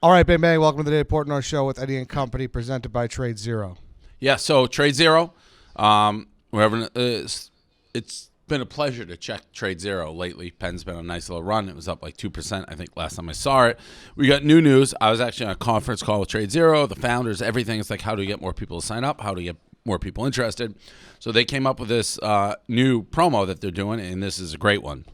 All right, bang, bang. Welcome to the Day Portnoy Show with Eddie and Company, presented by Tradezero. Yeah, so Tradezero, it's been a pleasure to check Tradezero lately. Penn's been on a nice little run. It was up like 2%, I think, last time I saw it. We got new news. I was actually on a conference call with Tradezero, the founders, everything. It's like, how do we get more people to sign up? How do we get more people interested? So they came up with this new promo that they're doing, and this is a great one.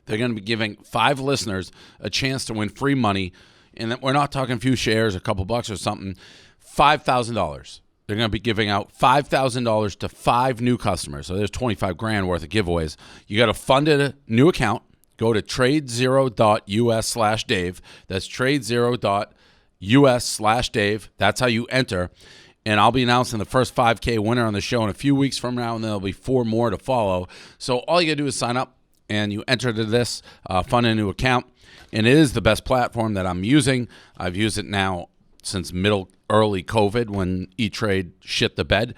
They're going to be giving 5 listeners a chance to win free money. And we're not talking a few shares, a couple bucks or something, $5,000. They're going to be giving out $5,000 to 5 new customers. So there's $25,000 worth of giveaways. You got to fund a new account. Go to tradezero.us/Dave. That's tradezero.us/Dave. That's how you enter. And I'll be announcing the first 5K winner on the show in a few weeks from now, and there'll be 4 more to follow. So all you got to do is sign up, and you enter to this, fund a new account. And it is the best platform that I'm using. I've used it now since early COVID when E-Trade shit the bed.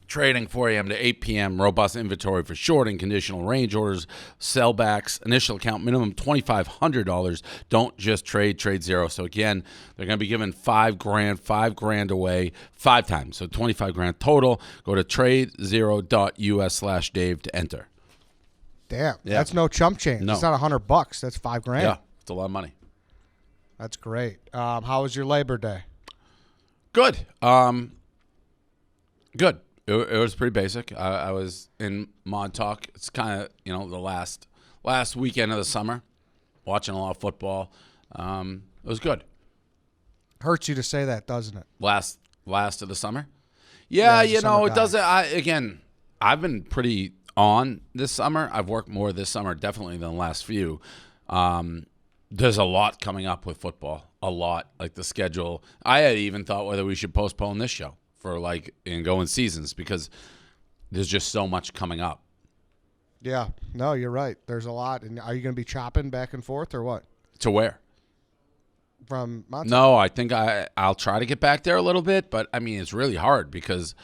Trading 4 a.m. to 8 p.m., robust inventory for short and conditional range orders, sellbacks, initial account minimum $2,500. Don't just trade Tradezero. So again, they're going to be giving $5,000 away 5 times. So $25,000 total. Go to tradezero.us/Dave to enter. Damn, that's no chump change. No. It's not $100. That's $5,000. Yeah, it's a lot of money. That's great. How was your Labor Day? Good. Good. It was pretty basic. I was in Montauk. It's kind of, the last weekend of the summer, watching a lot of football. It was good. Hurts you to say that, doesn't it? Last of the summer? Yeah, it doesn't. I've been pretty on this summer. I've worked more this summer definitely than the last few. There's a lot coming up with football. A lot. Like the schedule. I had even thought whether we should postpone this show for and go in seasons because there's just so much coming up. Yeah. No, you're right. There's a lot. And are you going to be chopping back and forth or what? To where? From Montauk? No, I think I'll try to get back there a little bit, but it's really hard because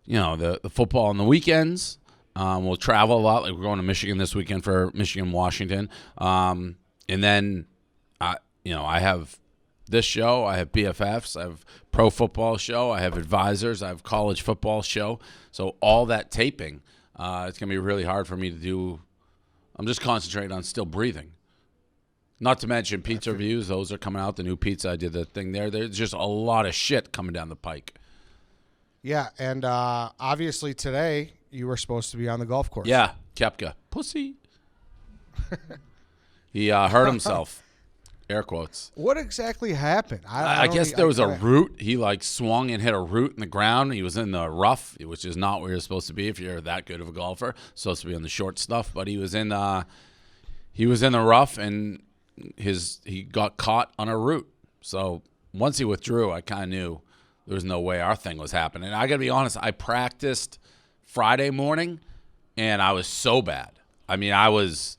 the football on the weekends. We'll travel a lot. Like we're going to Michigan this weekend for Michigan-Washington. And then, I have this show. I have BFFs. I have pro football show. I have advisors. I have college football show. So all that taping, it's going to be really hard for me to do. I'm just concentrating on still breathing. Not to mention pizza reviews. Those are coming out. The new pizza. I did the thing there. There's just a lot of shit coming down the pike. Yeah, and obviously today you were supposed to be on the golf course. Yeah, Koepka. Pussy. He hurt himself. Air quotes. What exactly happened? I guess there was a root. He swung and hit a root in the ground. He was in the rough, which is not where you're supposed to be if you're that good of a golfer. Supposed to be on the short stuff, but he was in the rough and he got caught on a root. So once he withdrew, I kind of knew there was no way our thing was happening. I got to be honest, I practiced Friday morning, and I was so bad. I was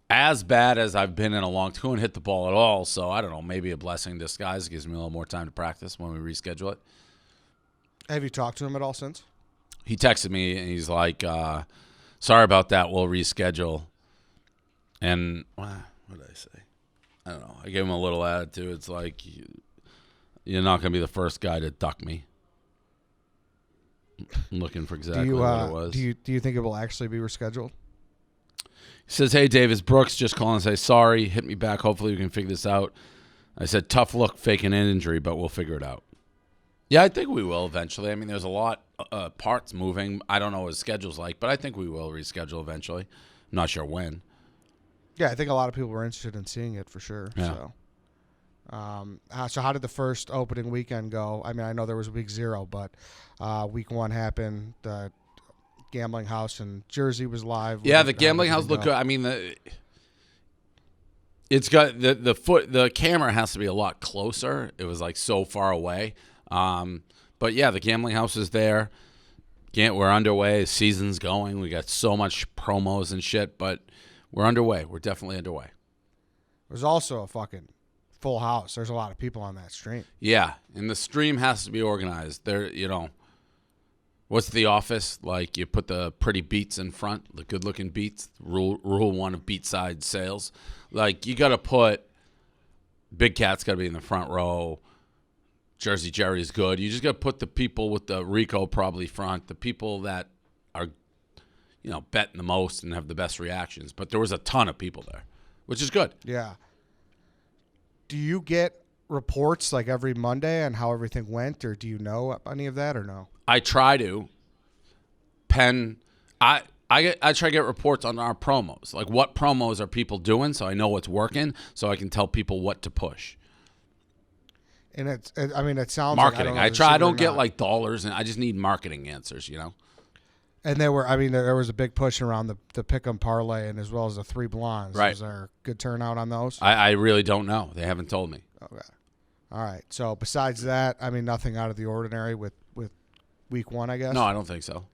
as bad as I've been in a long time. Couldn't hit the ball at all, so I don't know, maybe a blessing in disguise. Gives me a little more time to practice when we reschedule it. Have you talked to him at all since? He texted me, and he's like, sorry about that, we'll reschedule. And what did I say? I don't know. I gave him a little attitude. It's like, you're not going to be the first guy to duck me. I'm looking for exactly what it was. Do you think it will actually be rescheduled? He says, hey, Davis Brooks, just calling to say sorry. Hit me back. Hopefully we can figure this out. I said, tough look faking an injury, but we'll figure it out. Yeah, I think we will eventually. There's a lot of parts moving. I don't know what his schedule's like, but I think we will reschedule eventually. I'm not sure when. Yeah, I think a lot of people were interested in seeing it for sure. Yeah. So how did the first opening weekend go? I know there was week 0, but week 1 happened. The gambling house in Jersey was live. Yeah, the gambling house looked good. It's got the camera has to be a lot closer. It was so far away. But yeah, the gambling house is there. We're underway. Season's going. We got so much promos and shit, but we're underway. We're definitely underway. There's also a fucking full house. There's a lot of people on that stream. Yeah, and the stream has to be organized. What's The Office? You put the pretty beats in front, the good-looking beats. Rule 1 of beat side sales. You got to put Big Cat's got to be in the front row. Jersey Jerry's good. You just got to put the people with the Rico probably front, the people that are, betting the most and have the best reactions. But there was a ton of people there, which is good. Yeah. Do you get reports like every Monday on how everything went, or do you know any of that or no? I try to. I try to get reports on our promos, like what promos are people doing, so I know what's working, so I can tell people what to push. And it sounds marketing. Like, I don't get like dollars, and I just need marketing answers, And there was a big push around the pick'em parlay and as well as the 3 blondes. Right. Was there a good turnout on those? I really don't know. They haven't told me. Okay. All right. So besides that, nothing out of the ordinary with week 1, I guess? No, I don't think so.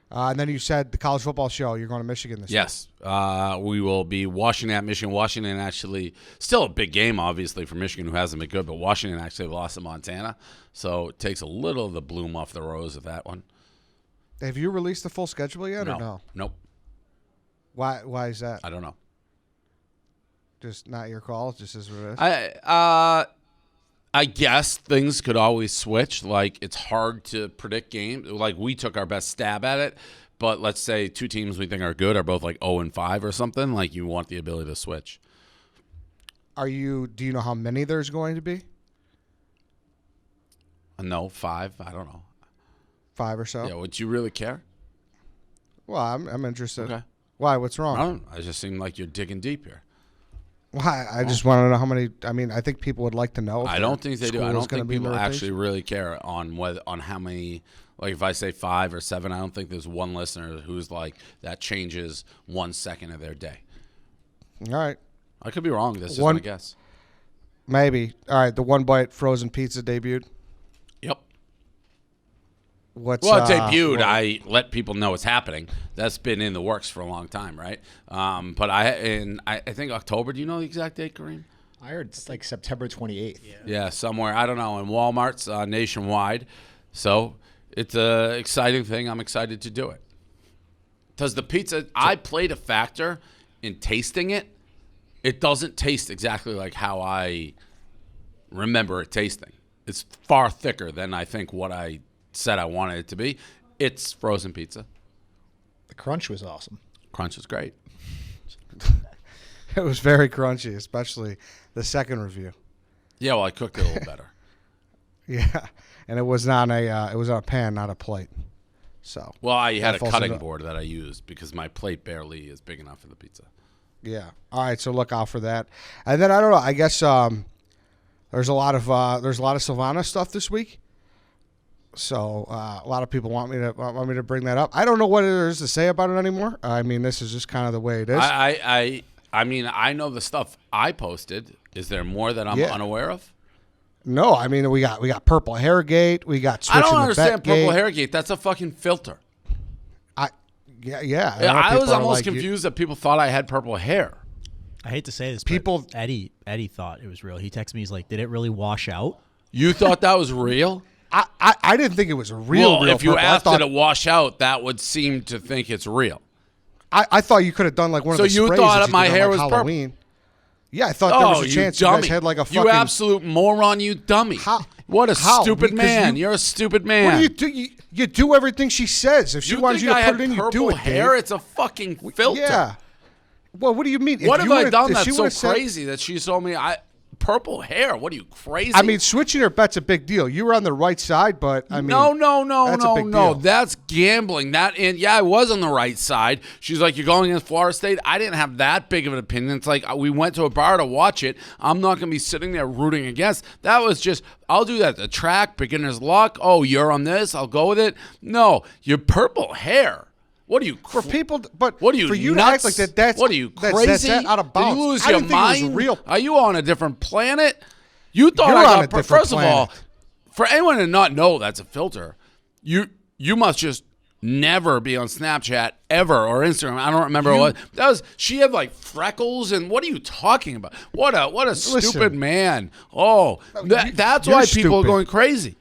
And then you said the college football show. You're going to Michigan this year. Yes. We will be Washington at Michigan. Washington actually, still a big game, obviously, for Michigan, who hasn't been good, but Washington actually lost to Montana. So it takes a little of the bloom off the rose of that one. Have you released the full schedule yet or no? Nope. Why is that? I don't know. Just not your call? Just as what it is? I guess things could always switch. Like, it's hard to predict games. Like, we took our best stab at it, but let's say 2 teams we think are good are both like 0-5 or something. Like, you want the ability to switch. Do you know how many there's going to be? No, 5. I don't know. 5 or so? Yeah, would you really care? Well, I'm interested. Okay. Why? What's wrong? I don't know. I just seem like you're digging deep here. Why? I just want to know how many. I think people would like to know. I don't think they do. I don't think people actually really care on how many. Like, if I say 5 or 7, I don't think there's one listener who's like, that changes 1 second of their day. All right. I could be wrong. That's just my guess. Maybe. All right. The One Bite frozen pizza debuted. Yep. It debuted. I let people know it's happening. That's been in the works for a long time, right? But I think October. Do you know the exact date, Kareem? I heard it's like September 28th. Yeah, somewhere. I don't know. In Walmart's nationwide. So it's an exciting thing. I'm excited to do it. Does the pizza? I played a factor in tasting it. It doesn't taste exactly like how I remember it tasting. It's far thicker than I think what I said I wanted it to be. It's frozen pizza. The crunch was awesome. Crunch is great. It was very crunchy, especially the second review. Yeah, well, I cooked it a little better. Yeah, and it was on a pan, not a plate. So. Well, I had a cutting board that I used because my plate barely is big enough for the pizza. Yeah. All right. So look out for that. And then I don't know. I guess there's a lot of Silvana stuff this week. So a lot of people want me to bring that up. I don't know what there is to say about it anymore. This is just kind of the way it is. I know the stuff I posted. Is there more that I'm unaware of? No. We got Purple Hairgate. We got switching I don't understand the Purple Hairgate. That's a fucking filter. Yeah. I was almost confused that people thought I had purple hair. I hate to say this, but Eddie thought it was real. He texted me. He's like, "Did it really wash out?" You thought that was real? I didn't think it was real. Well, if you purple. asked it to wash out, that would seem to think it's real. I thought you could have done like one of the sprays. So you thought my hair was Halloween. Purple? Yeah, I thought there was a chance you guys had like a fucking... You absolute moron, you dummy. What a stupid man. You're a stupid man. What do you do? You do everything she says. If she wants you to put it in, you do it, hair? Dave. It's a fucking filter. Yeah. Well, what do you mean? What have I done that's so crazy that she told me purple hair? What are you, crazy? Switching her bet's a big deal. You were on the right side, but No. That's gambling. I was on the right side. She's like, you're going against Florida State. I didn't have that big of an opinion. It's like we went to a bar to watch it. I'm not going to be sitting there rooting against. That was just, I'll do that. The track, beginner's luck. Oh, you're on this. I'll go with it. No, your purple hair. What are you for people? But what are you? For you nuts? to act like that? That's what are you crazy? That's out of bounds. Did you lose your mind? Real. Are you on a different planet? You thought You're I got on a different first planet. of all, for anyone to not know that's a filter, you must never be on Snapchat ever or Instagram. I don't remember what that was. She had like freckles and what are you talking about? What a stupid man. Oh, that's why people are going crazy.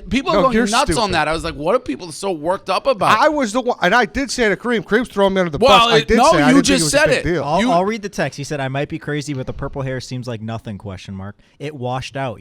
People are going nuts on that. I was like, what are people so worked up about? I was the one, and I did say to Kareem, Kareem's throwing me under the bus. Well, I did no, say I you didn't think just it was said a big it. deal. I'll read the text. He said, I might be crazy, but the purple hair seems like nothing, ? It washed out, ?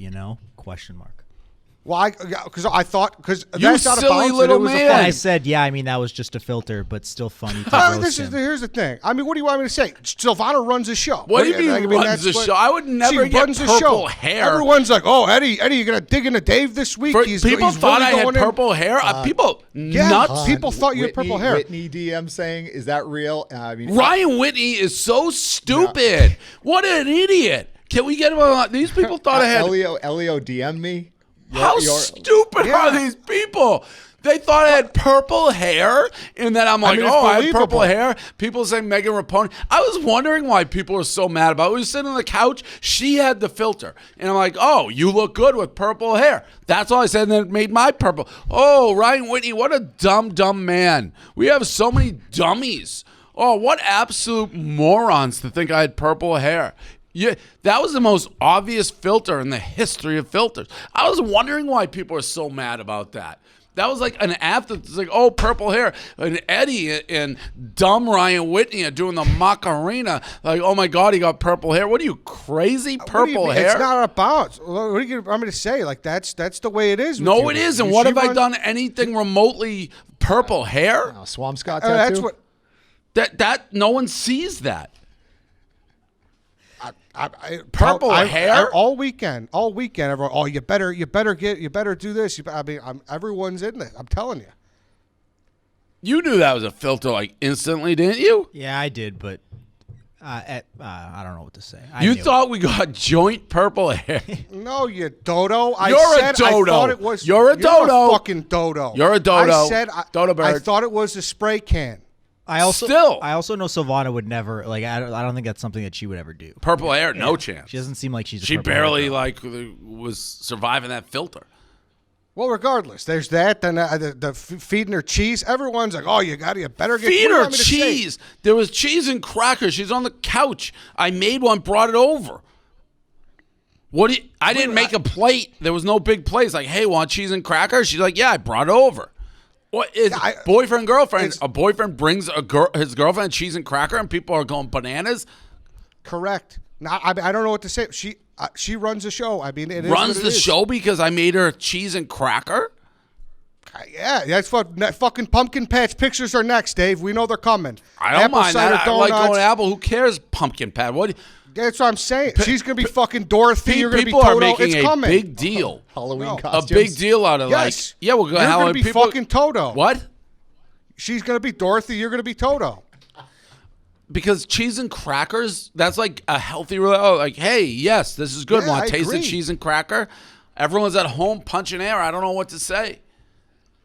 Well, because I thought, because You that's out of silly bounds, little and it was man. a And I fun. said, yeah, I mean, that was just a filter, but still funny to roast him. Here's the thing. I mean, what do you want me to say? Silvana runs the show. What do you mean runs that's the what- show? I would never she get runs the purple show. hair. Everyone's like, oh, Eddie, you going to dig into Dave this week? People thought I had purple hair. People nuts. People thought you had purple hair. Whitney DM saying, "Is that real?" I mean, Ryan Whitney is so stupid. What an idiot. Can we get him on? These people thought I had. Elio DM me. How stupid are these people? They thought I had purple hair, and then I'm like, mean, it's I have believable. purple hair. People say Megan Rapone. I was wondering why people are so mad about it. We were sitting on the couch. She had the filter. And I'm like, oh, you look good with purple hair. That's all I said, and then it made my purple. Oh, Ryan Whitney, what a dumb man. We have so many dummies. Oh, what absolute morons to think I had purple hair. Yeah, that was the most obvious filter in the history of filters. I was wondering why people are so mad about that. That was like an after. It's like, oh, purple hair. And Eddie and dumb Ryan Whitney are doing the Macarena. Like, oh my God, he got purple hair. What are you, crazy? Purple hair? It's not about. What are you want me to say? Like, that's the way it is. With No, you. it isn't. What have I done anything remotely purple hair? Swampscott tattoo. That's what. That no one sees that. Purple hair all weekend. Everyone, oh, you better do this. Everyone's in it. I'm telling you. You knew that was a filter like instantly, didn't you? Yeah, I did, but I don't know what to say. You thought we got joint purple hair. No, you dodo. You're I a dodo. thought it was. You're a dodo. A fucking dodo. You're a dodo. I said dodo bird. I thought it was a spray can. I also Still. know Silvana would never like. I don't think that's something that she would ever do. Purple hair, no chance. She doesn't seem like she's. She barely was surviving that filter. Well, regardless, there's that. Then the feeding her cheese. Everyone's like, "Oh, you better get Feed what do you her want me to say? cheese. There was cheese and crackers. She's on the couch. I made one, brought it over. I didn't make a plate. There was no big plate. It's like, hey, want cheese and crackers? She's like, yeah, I brought it over. What is boyfriend, girlfriend? A boyfriend brings his girlfriend cheese and cracker, and people are going bananas? Correct. Now, I don't know what to say. She runs the show. I mean, it runs is the show because I made her cheese and cracker? Yeah, that's what fucking pumpkin patch pictures are next, Dave. We know they're coming. I don't Apple mind cider that. donuts. I like going to Apple. Who cares? Pumpkin patch. What? That's what I'm saying. She's gonna be fucking Dorothy. You're gonna be people Toto. are making It's a coming. big deal. Halloween No. costumes. A big deal out of Yes. like, yeah, we're going to You're Halloween. gonna be fucking Toto. What? She's gonna be Dorothy. You're gonna be Toto. Because cheese and crackers, that's like a healthy, like, hey, yes, this is good. Yeah, Want I to taste the agree. cheese and cracker? Everyone's at home punching air. I don't know what to say.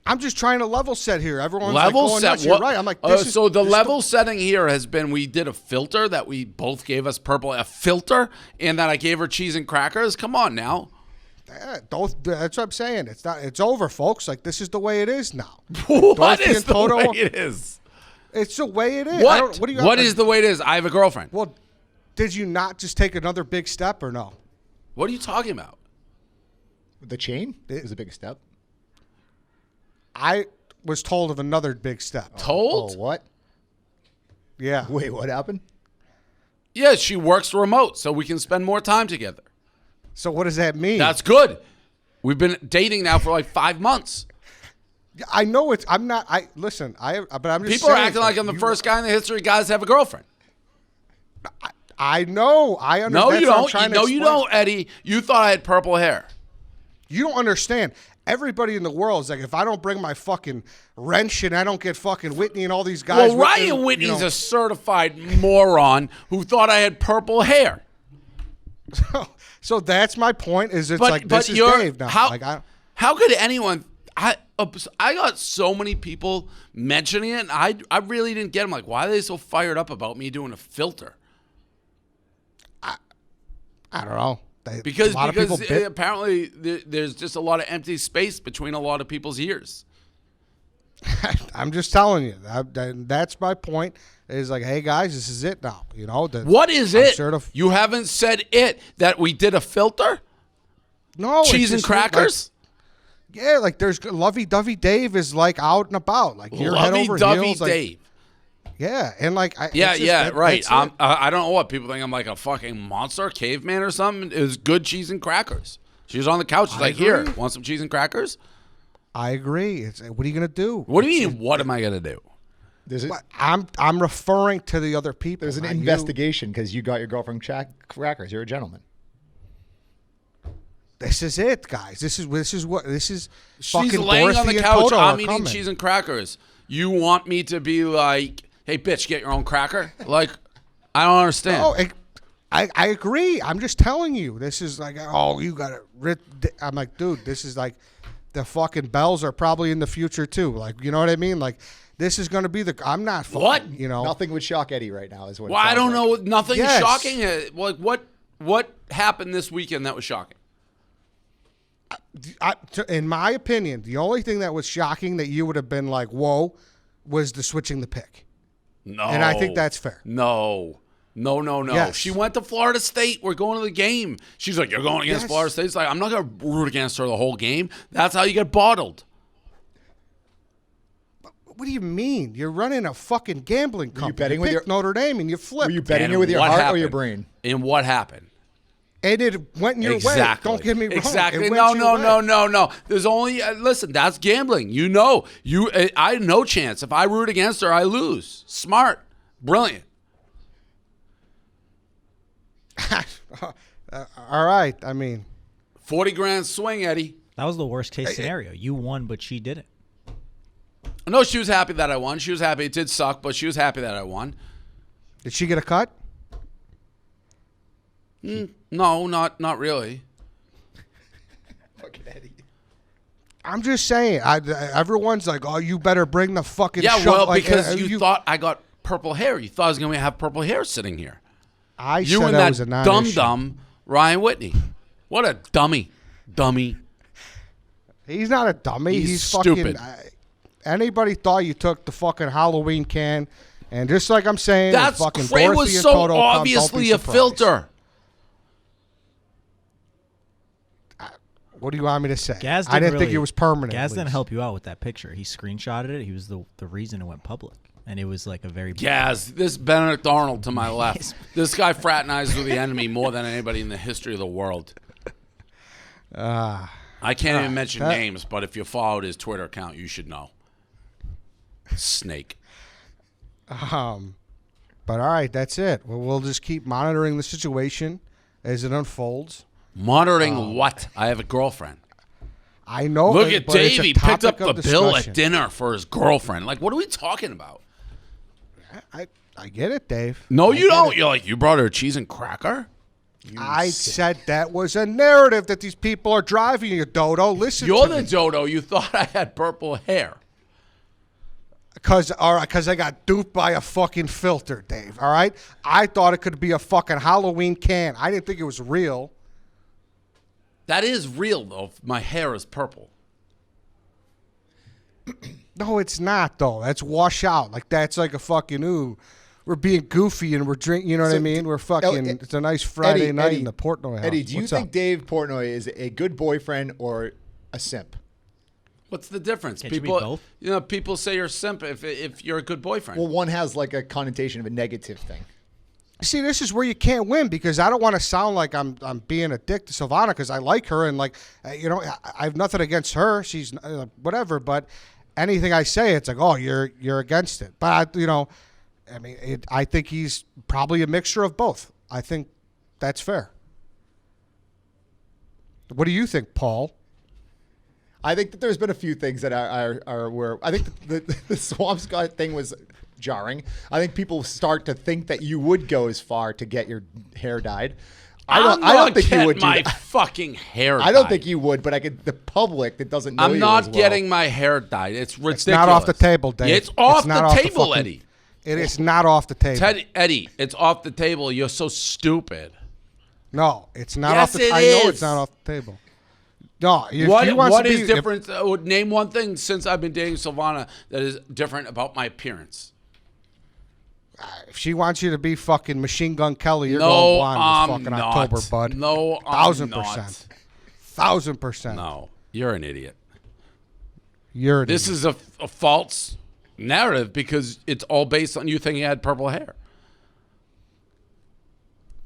I'm just trying to level set here. Everyone's Level like going set. nuts. You're right. I'm like, this so the this level setting here has been we did a filter that we both gave us a filter, and that I gave her cheese and crackers. Come on now. Yeah, that's what I'm saying. It's not. It's over, folks. Like, this is the way it is now. What Dorothy is and the Toto- way it is? It's the way it is. What? Do you What is the way it is? I have a girlfriend. Well, did you not just take another big step or no? What are you talking about? The chain is a big step. I was told of another big step. Told? Oh, what? Yeah. Wait, what happened? Yeah, she works remote, so we can spend more time together. So what does that mean? That's good. We've been dating now for like 5 months. I know it's. I'm not. Listen. But I'm just. People are saying, acting like I'm the first guy in the history of guys to have a girlfriend. I know. I understand. No, you That's what I'm don't. trying to No, you explain. don't, Eddie. You thought I had purple hair. You don't understand. Everybody in the world is like, if I don't bring my fucking wrench and I don't get fucking Whitney and all these guys. Well, Ryan Whitney's a certified moron who thought I had purple hair. So that's my point. Is it's But, like but this is you're, Dave now. how, Like, how could anyone? I got so many people mentioning it, and I really didn't get them. Like, why are they so fired up about me doing a filter? I don't know. Because a lot of people apparently there's just a lot of empty space between a lot of people's ears. I'm just telling you. That's my point. Is like, hey guys, this is it now. You know. What is I'm it? You haven't said it that we did a filter. No, Cheese and crackers. Yeah, like there's lovey-dovey Dave is like out and about, like you're head over heels. Like, Dave. yeah, and like right. I don't know what people think. I'm like a fucking monster, caveman or something. It was good cheese and crackers. She was on the couch. She's like, "Here, want some cheese and crackers?" I agree. What are you gonna do? What do you mean? What am I gonna do? I'm referring to the other people. There's an investigation because you got your girlfriend crackers. You're a gentleman. This is it, guys. This is She's fucking laying Dorothy on the and couch. Toto I'm are eating coming. cheese and crackers. You want me to be like, "Hey, bitch, get your own cracker"? Like, I don't understand. Oh, I agree. I'm just telling you. This is like, oh, you got it. I'm like, dude, this is like the fucking bells are probably in the future too. Like, you know what I mean? Like, this is going to be I'm not fucking, What? You know. Nothing would shock Eddie right now is what. Well, I don't know. Nothing Yes. shocking. Like, what happened this weekend that was shocking? In my opinion, the only thing that was shocking that you would have been like, whoa, was the switching the pick. No. And I think that's fair. No. Yes. She went to Florida State. We're going to the game. She's like, "You're going against Yes. Florida State." It's like, I'm not going to root against her the whole game. That's how you get bottled. What do you mean? You're running a fucking gambling company. betting you with picked Notre Dame and you flipped. Were you betting And it with your what heart or happened? your brain? And what happened? And it went your way. Don't get me wrong. Exactly. It No. went your way. There's only listen. That's gambling. You know. I had no chance. If I root against her, I lose. Smart. Brilliant. All right. I mean, 40 grand swing, Eddie. That was the worst case scenario. You won, but she didn't. No, she was happy that I won. She was happy. It did suck, but she was happy that I won. did she get a cut? No, not really. Fucking Eddie. I'm just saying. Everyone's like, "Oh, you better bring the fucking." Yeah, show. well, Like, because you thought I got purple hair. You thought I was going to have purple hair sitting here. I You said and that was a that non-issue. dumb Ryan Whitney. What a dummy. He's not a dummy. He's He's stupid. fucking. Anybody thought you took the fucking Halloween can, and just like I'm saying, That's fucking great. It Dorothy was and so Toto come, don't be obviously a surprised. filter. What do you want me to say? Gaz I didn't think really- it was permanent. Gaz at didn't least. help you out with that picture. He screenshotted it. He was the reason it went public, and it was like a very Gaz, this Benedict Arnold to my left. This guy fraternized with the enemy more than anybody in the history of the world. I can't even mention names, but if you followed his Twitter account, you should know. Snake. But all right, that's it. Well, we'll just keep monitoring the situation as it unfolds. Monitoring what? I have a girlfriend. I know. Look at but it's Dave. a He picked up topic the of bill at discussion. dinner for his girlfriend. Like, what are we talking about? I get it, Dave. No, I you get don't. it. You're like, you brought her a cheese and cracker? I said that was a narrative that these people are driving you, Dodo. Listen You're to the me. dodo. You thought I had purple hair. Because I got duped by a fucking filter, Dave. All right? I thought it could be a fucking Halloween can. I didn't think it was real. That is real, though. My hair is purple. No, it's not, though. That's wash out. Like, that's like a fucking, ooh, we're being goofy and we're drinking, you know what I mean? We're fucking, it's a nice Friday night in the Portnoy house. Eddie, do you What's think up? Dave Portnoy is a good boyfriend or a simp? What's the difference? Can't you be People, both? people say you're a simp if you're a good boyfriend. Well, one has like a connotation of a negative thing. See, this is where you can't win because I don't want to sound like I'm being a dick to Silvana because I like her and like you know I have nothing against her. She's whatever, but anything I say, it's like, oh, you're against it. But you know, I mean, I think he's probably a mixture of both. I think that's fair. What do you think, Paul? I think that there's been a few things that are where I think the Swampscott thing was jarring. I think people start to think that you would go as far to get your hair dyed. I don't think you would do my that. fucking hair. I don't dyed. think you would, but the public that doesn't know I'm you not as well. getting my hair dyed. It's ridiculous. It's not off the table, Dave. It's off not the off table, fucking- Eddie. It is not off the table. Eddie, it's off the table. You're so stupid. No, it's not Yes, off the it I know is. it's not off the table. No, if What he wants to is be, different? Name one thing since I've been dating Silvana that is different about my appearance. If she wants you to be fucking Machine Gun Kelly, you're No, going blonde I'm this fucking not. October, bud. No, I'm 1,000%. 1,000%. No, you're an idiot. You're an This idiot. is a false narrative because it's all based on you thinking he had purple hair.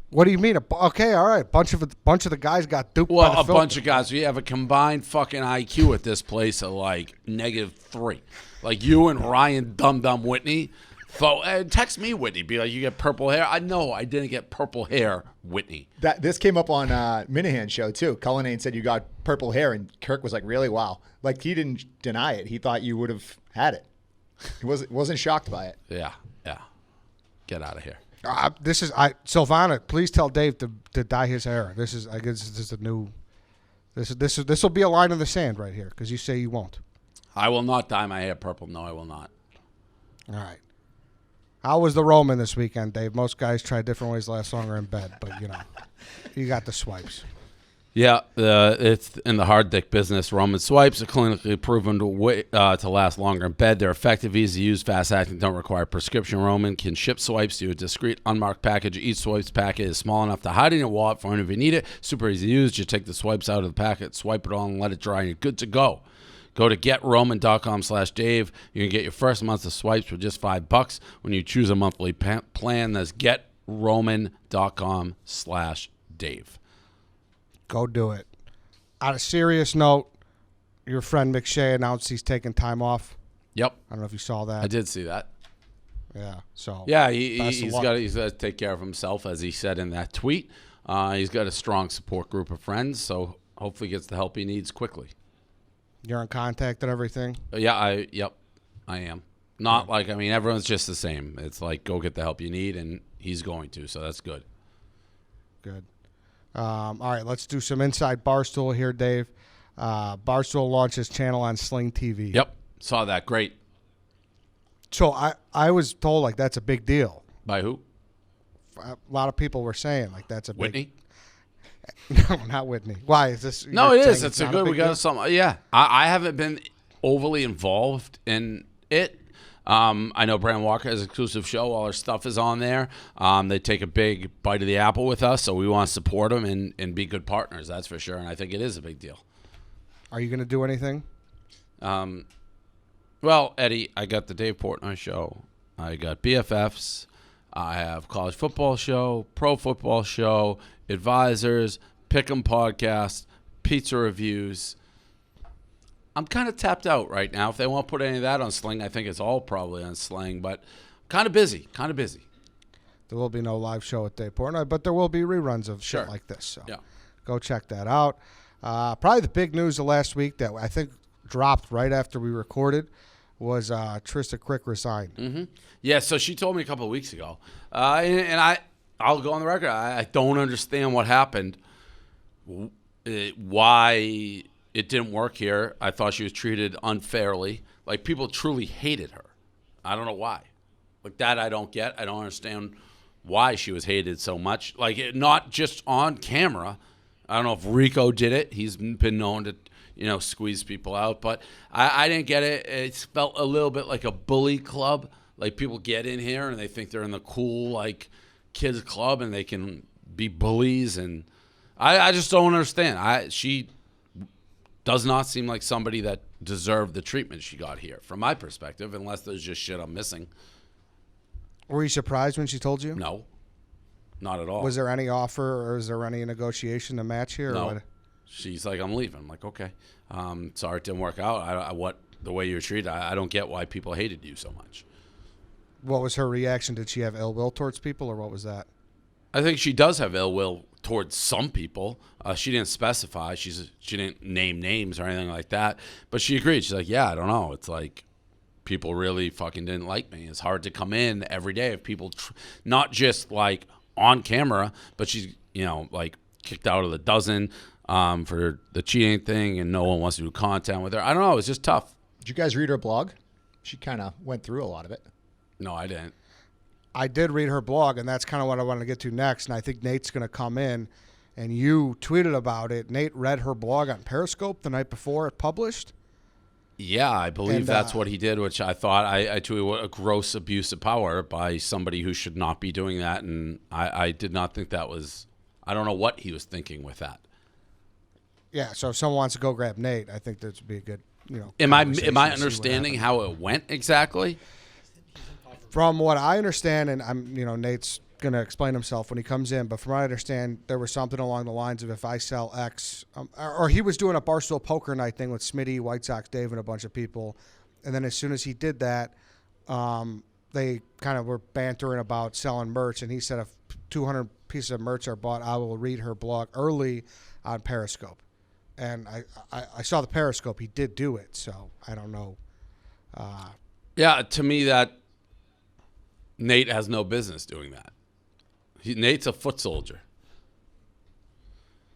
What do you mean? Okay, all right. Bunch of the guys got duped by Well, the a filter. bunch of guys. We have a combined fucking IQ at this place of like -3. Like you and Ryan Dum Whitney. Text me, Whitney. Be like, you get purple hair. I know I didn't get purple hair, Whitney. This came up on Minahan's show too. Cullinane said you got purple hair, and Kirk was like, "Really? Wow!" Like he didn't deny it. He thought you would have had it. He wasn't shocked by it. Yeah. Get out of here. Silvana, please tell Dave to dye his hair. This is a new. This will be a line in the sand right here because you say you won't. I will not dye my hair purple. No, I will not. All right. How was the Roman this weekend, Dave? Most guys try different ways to last longer in bed, but you got the swipes. Yeah, it's in the hard dick business. Roman swipes are clinically proven to last longer in bed. They're effective, easy to use, fast acting, don't require prescription. Roman can ship swipes to a discreet, unmarked package. Each swipes packet is small enough to hide in your wallet for whenever you need it. Super easy to use. Just take the swipes out of the packet, swipe it on, and let it dry, and you're good to go. Go to GetRoman.com/Dave. You can get your first month of swipes for just $5 when you choose a monthly plan. That's GetRoman.com/Dave. Go do it. On a serious note, your friend McShay announced he's taking time off. Yep. I don't know if you saw that. I did see that. Yeah. So. Yeah, best of he's luck. got to take care of himself, as he said in that tweet. He's got a strong support group of friends, so hopefully gets the help he needs quickly. You're in contact and everything. Yeah, I am. Not like, I mean, everyone's just the same. It's like, go get the help you need, and he's going to, so that's good. Good. All right, let's do some inside Barstool here, Dave. Barstool launched his channel on Sling TV. Yep, saw that. Great. So I was told like that's a big deal. By who? A lot of people were saying like that's a Whitney? big. No, not Whitney. Why is this? No, you're it is. saying It's a not good. big We got deal? some. Yeah, I haven't been overly involved in it. I know Brandon Walker has an exclusive show. All our stuff is on there. They take a big bite of the apple with us, so we want to support them and be good partners. That's for sure. And I think it is a big deal. Are you going to do anything? Well, Eddie, I got the Dave Portnoy show. I got BFFs. I have college football show, pro football show, advisors, Pick'em podcast, pizza reviews. I'm kind of tapped out right now. If they want to put any of that on Sling, I think it's all probably on Sling, but kind of busy. There will be no live show with Dave Portnoy, but there will be reruns of Sure. shit like this. So Yeah. go check that out. Probably the big news of last week that I think dropped right after we recorded was Trista Crick resigned. Mm-hmm. Yeah, so she told me a couple of weeks ago, and I'll go on the record. I don't understand what happened, why it didn't work here. I thought she was treated unfairly. Like, people truly hated her. I don't know why. Like, that I don't get. I don't understand why she was hated so much. Like, not just on camera. I don't know if Rico did it. He's been known to, squeeze people out. But I didn't get it. It felt a little bit like a bully club. Like, people get in here and they think they're in the cool, like, kids club and they can be bullies. And I just don't understand. She does not seem like somebody that deserved the treatment she got here, from my perspective, unless there's just shit I'm missing. Were you surprised when she told you? No, not at all. Was there any offer or is there any negotiation to match here? Or No. what? She's like, I'm leaving. I'm like, okay. Sorry it didn't work out. The way you were treated, I don't get why people hated you so much. What was her reaction? Did she have ill will towards people or what was that? I think she does have ill will towards some people. She didn't specify. She didn't name names or anything like that. But she agreed. She's like, yeah, I don't know. It's like people really fucking didn't like me. It's hard to come in every day if people, not just like on camera, but she's, like kicked out of the dozen for the cheating thing and no one wants to do content with her. I don't know. It's just tough. Did you guys read her blog? She kind of went through a lot of it. No, I didn't. I did read her blog, and that's kind of what I wanted to get to next. And I think Nate's going to come in, and you tweeted about it. Nate read her blog on Periscope the night before it published. Yeah, I believe And, that's what he did, which I thought I tweeted what a gross abuse of power by somebody who should not be doing that. And I did not think that was, I don't know what he was thinking with that. Yeah, so if someone wants to go grab Nate, I think this would be a Am I conversation to see what understanding happened. how it went exactly? From what I understand, and Nate's going to explain himself when he comes in, but from what I understand, there was something along the lines of if I sell X, or he was doing a Barstool poker night thing with Smitty, White Sox Dave, and a bunch of people, and then as soon as he did that, they kind of were bantering about selling merch, and he said if 200 pieces of merch are bought, I will read her blog early on Periscope. And I saw the Periscope. He did do it, so I don't know. Yeah, to me that Nate has no business doing that. Nate's a foot soldier.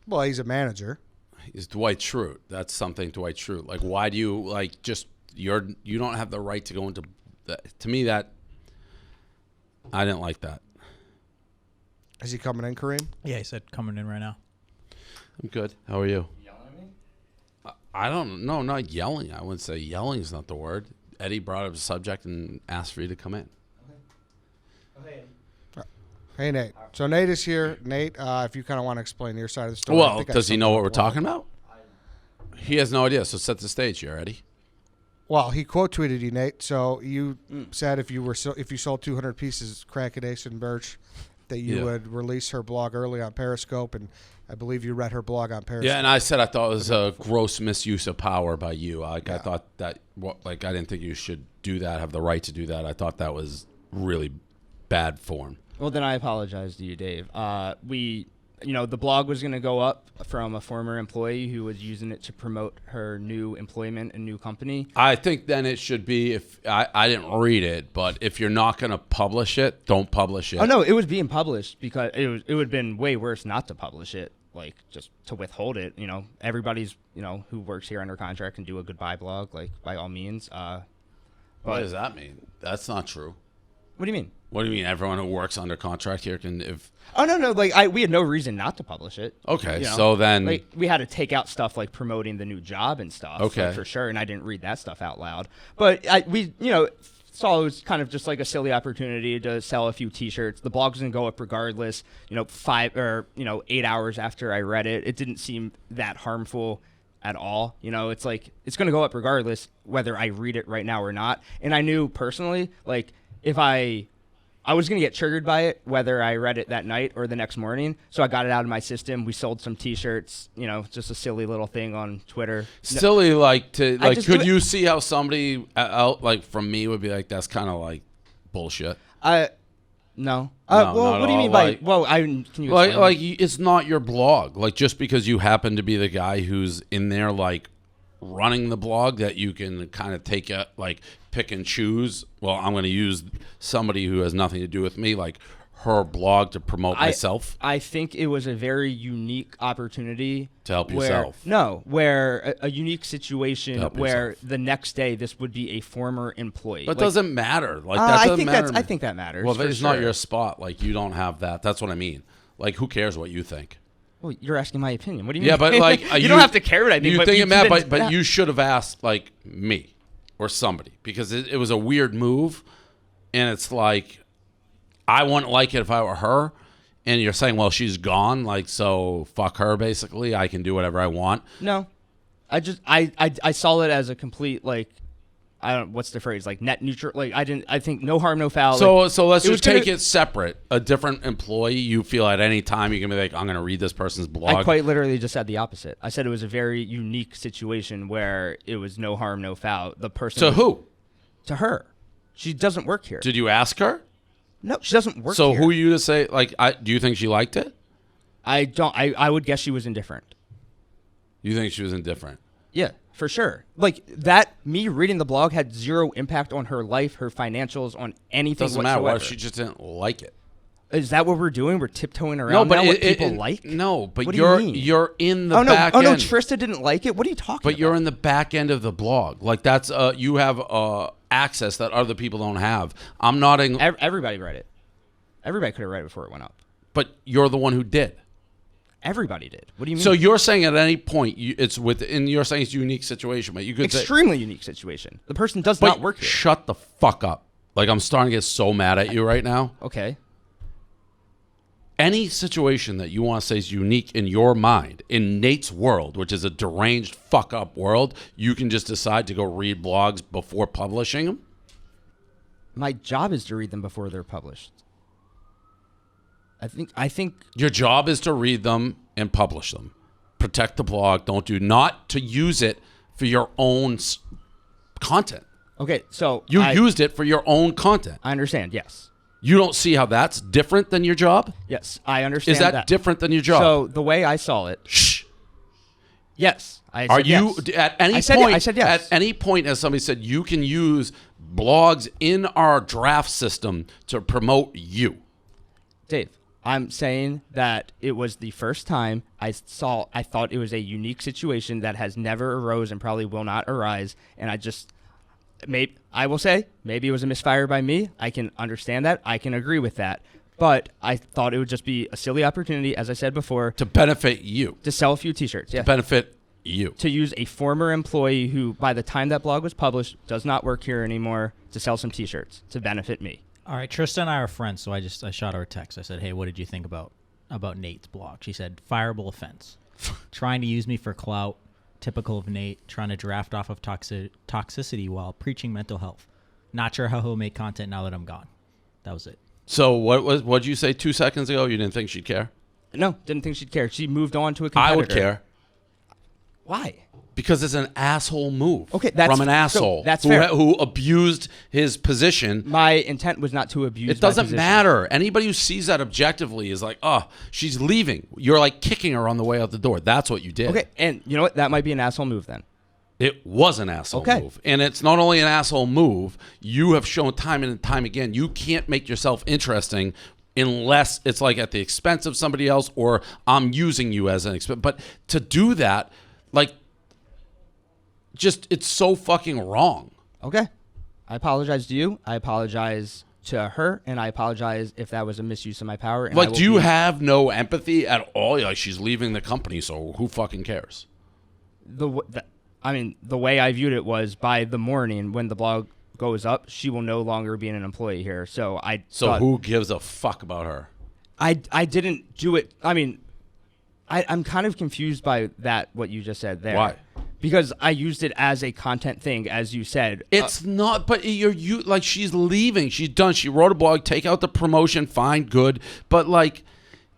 Well, he's a manager. He's Dwight Schrute. That's something Dwight Schrute. Like, why do you you don't have the right to go into that? To me, that I didn't like that. Is he coming in, Kareem? Yeah, he said coming in right now. I'm good. How are you? Yelling at me? I don't know. Not yelling. I wouldn't say yelling is not the word. Eddie brought up a subject and asked for you to come in. Okay. Hey, Nate. So Nate is here. Nate, if you kind of want to explain your side of the story. Well, does he know what we're talking about? He has no idea. So set the stage here, Eddie. Well, he quote tweeted you, Nate. So you said if you sold 200 pieces of Crackadation merch, that you would release her blog early on Periscope, and I believe you read her blog on Periscope. Yeah, and I said I thought it was a gross misuse of power by you. I thought that I didn't think you should do that, have the right to do that. I thought that was really bad form. Well, then I apologize to you, Dave. The blog was going to go up from a former employee who was using it to promote her new employment and new company. I think then it should be, if I didn't read it, but if you're not going to publish it, don't publish it. Oh, no, it was being published because it would have been way worse not to publish it, like just to withhold it. Everybody's, who works here under contract can do a goodbye blog, like by all means. What does that mean? That's not true. What do you mean? What do you mean? Everyone who works under contract here can, if... Oh, no. We had no reason not to publish it. Okay, so then... we had to take out stuff like promoting the new job and stuff. Okay. For sure, and I didn't read that stuff out loud. But we saw it was kind of just like a silly opportunity to sell a few T-shirts. The blog was going to go up regardless, 8 hours after I read it. It didn't seem that harmful at all. It's like, it's going to go up regardless whether I read it right now or not. And I knew personally, like, if I was going to get triggered by it, whether I read it that night or the next morning. So I got it out of my system. We sold some T-shirts, just a silly little thing on Twitter. Silly, could you see how somebody out, like, from me would be like, that's kind of like bullshit? No. No, what do you mean by, can you explain? Like, it's not your blog. Like, just because you happen to be the guy who's in there, like, running the blog, that you can kind of take it, like, pick and choose. Well, I'm going to use somebody who has nothing to do with me, like her blog, to promote myself. I think it was a very unique opportunity to help yourself. Where a unique situation where the next day this would be a former employee. But it doesn't matter. Like, that doesn't matter. I think that matters. Well, if it's not your spot, like, you don't have that. That's what I mean. Like, who cares what you think? Well, you're asking my opinion. What do you mean? Yeah, but like you don't have to care what I think. You but think you it matters, but you should have asked, like, me or somebody, because it was a weird move, and it's like, I wouldn't like it if I were her, and you're saying, well, she's gone, like, so fuck her, basically. I can do whatever I want. No, I saw it as a complete, like, what's the phrase, like, net neutral. Like, I think no harm, no foul. So let's just take it separate. A different employee, you feel at any time you can be like, I'm going to read this person's blog. I quite literally just said the opposite. I said it was a very unique situation where it was no harm, no foul. The person. To who? To her. She doesn't work here. Did you ask her? No, she doesn't work here. So who are you to say, like, do you think she liked it? I don't. I would guess she was indifferent. You think she was indifferent? Yeah, for sure. Like, that, me reading the blog had zero impact on her life, her financials, on anything Doesn't whatsoever. matter. What if she just didn't like it? Is that what we're doing? We're tiptoeing around now what people like? No, but what do you mean? you're in the back end. end. Oh, no, Trista didn't like it? What are you talking about? But you're in the back end of the blog. Like, that's, you have access that other people don't have. I'm not in... Everybody read it. Everybody could have read it before it went up. But you're the one who did. Everybody did. What do you mean? So you're saying at any point, you're saying it's a unique situation, but you could say... Extremely unique situation. The person does not work here. Shut the fuck up. Like, I'm starting to get so mad at you right now. Okay. any situation that you want to say is unique in your mind, in Nate's world, which is a deranged, fuck-up world, you can just decide to go read blogs before publishing them? My job is to read them before they're published. I think Your job is to read them and publish them. Protect the blog. Not to use it for your own content. Okay, so You used it for your own content. I understand, yes. You don't see how that's different than your job? Yes, I understand Is that different than your job? So the way I saw it, Shh. yes. I Are said you yes. at any I said, point? I said yes. At any point, as somebody said, you can use blogs in our draft system to promote you. Dave, I'm saying that it was the first time I thought it was a unique situation that has never arose and probably will not arise, and I will say maybe it was a misfire by me. I can understand that. I can agree with that. But I thought it would just be a silly opportunity, as I said before, To benefit you. to sell a few T-shirts. Yeah. To benefit you. To use a former employee who, by the time that blog was published, does not work here anymore, to sell some T-shirts to benefit me. All right, Trista and I are friends, so I shot her a text. I said, "Hey, what did you think about Nate's blog?" She said, "Fireable offense. Trying to use me for clout, typical of Nate, trying to draft off of toxicity while preaching mental health. Not sure how he'll make content now that I'm gone." That was it. So what'd you say 2 seconds ago? You didn't think she'd care? No, didn't think she'd care. She moved on to a competitor. I would care. Why? Because it's an asshole move. Okay, that's from an asshole that's fair. who abused his position. My intent was not to abuse. It doesn't my position. matter. Anybody who sees that objectively is like, oh, she's leaving. You're like kicking her on the way out the door. That's what you did. Okay, and you know what? That might be an asshole move then. It was an asshole Okay. move. And it's not only an asshole move, you have shown time and time again, you can't make yourself interesting unless it's like at the expense of somebody else or I'm using you as an expense. But to do that, like, just it's so fucking wrong. Okay. I apologize to you. I apologize to her, and I apologize if that was a misuse of my power. And Like, do you have no empathy at all? Like, she's leaving the company, so who fucking cares? the way I viewed it was by the morning when the blog goes up, she will no longer be an employee here. So Who gives a fuck about her? I didn't do it. I mean, I'm kind of confused by that, what you just said there. Why? Because I used it as a content thing, as you said. It's not, but you like she's leaving. She's done. She wrote a blog. Take out the promotion. Fine, good. But like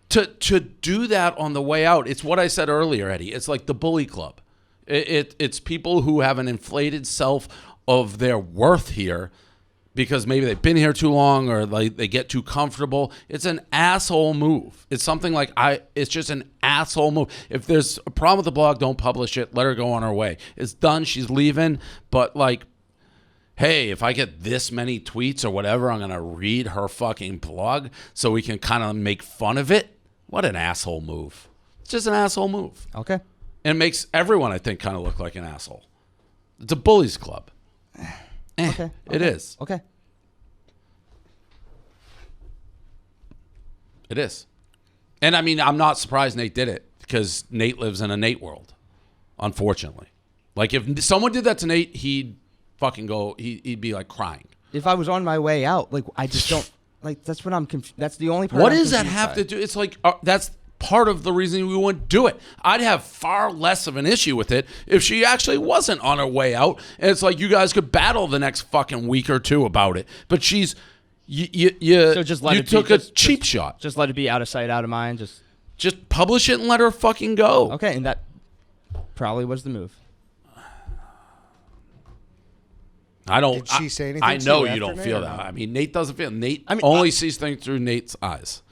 to do that on the way out, it's what I said earlier, Eddie. It's like the bully club. It's people who have an inflated self of their worth here because maybe they've been here too long or like they get too comfortable. It's an asshole move. It's something like it's just an asshole move. If there's a problem with the blog, don't publish it. Let her go on her way. It's done. She's leaving. But like, hey, if I get this many tweets or whatever, I'm going to read her fucking blog so we can kind of make fun of it. What an asshole move. It's just an asshole move. Okay. And it makes everyone, I think, kind of look like an asshole. It's a bullies club. Okay. It is. Okay. It is. And I mean, I'm not surprised Nate did it because Nate lives in a Nate world, unfortunately. Like if someone did that to Nate, he'd fucking go, he'd be like crying. If I was on my way out, like I just don't, like that's what I'm that's the only part. What I'm does that confused have by. to do? It's like, that's part of the reason we wouldn't do it. I'd have far less of an issue with it if she actually wasn't on her way out. And it's like you guys could battle the next fucking week or two about it. But she's, So just let you it be, took a cheap shot. Just let it be out of sight, out of mind. Just publish it and let her fucking go. Okay, and that probably was the move. I don't. Did she say anything I to know you you don't after, feel Nate, or that. no? I mean, Nate doesn't feel. Nate I mean, only sees things through Nate's eyes.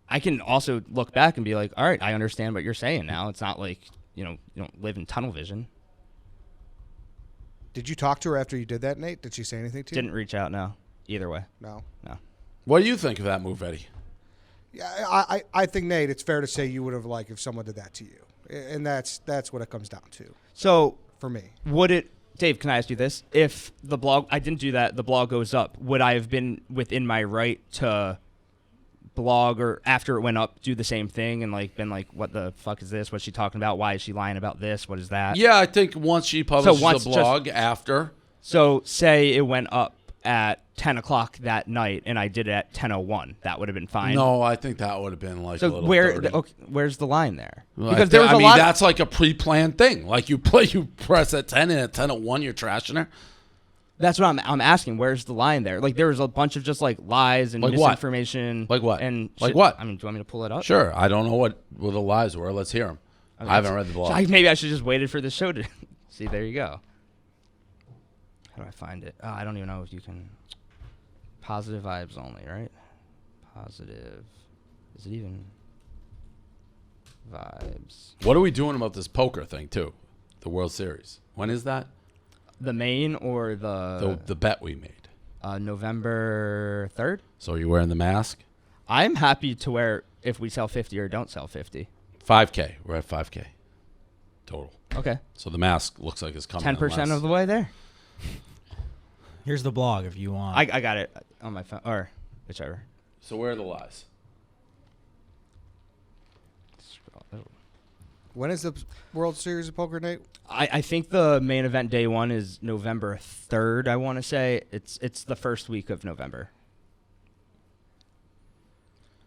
I can also look back and be like, all right, I understand what you're saying now. It's not like, you don't live in tunnel vision. Did you talk to her after you did that, Nate? Did she say anything to you? Didn't reach out, no. Either way. No. No. What do you think of that move, Eddie? Yeah, I think, Nate, it's fair to say you would have liked if someone did that to you. And that's what it comes down to So for me. would it, Dave, can I ask you this? If the blog, I didn't do that, the blog goes up, would I have been within my right to blog or after it went up, do the same thing and like been like, what the fuck is this? What's she talking about? Why is she lying about this? What is that? Yeah, I think once she publishes once a blog after. So say it went up at 10 o'clock that night and I did it at 10:01, that would have been fine. No, I think that would have been like a So little where's dirty. the line there? Well, Because there was I a mean, lot. that's like a pre-planned thing. Like you press at 10 and at 10:01 you're trashing her. That's what I'm asking. Where's the line there? Like there was a bunch of just like lies and Like what? misinformation. Like what? And Like shit. what? I mean, do you want me to pull it up? Sure, I don't know what the lies were. Let's hear them. I haven't read the blog. Maybe I should just waited for the show to see. There you go. How do I find it? I don't even know if you can. Positive vibes only, right? Positive. Is it even vibes? What are we doing about this poker thing too? The World Series. When is that? The main or The bet we made. November 3rd? So you're wearing the mask? I'm happy to wear if we sell 50 or don't sell 50. 5K. We're at 5K total. Okay. So the mask looks like it's coming. 10% of the way there. Here's the blog if you want. I got it on my phone, or whichever. So where are the lies? When is the World Series of Poker, Nate? I think the main event day one is November 3rd, I want to say. It's the first week of November.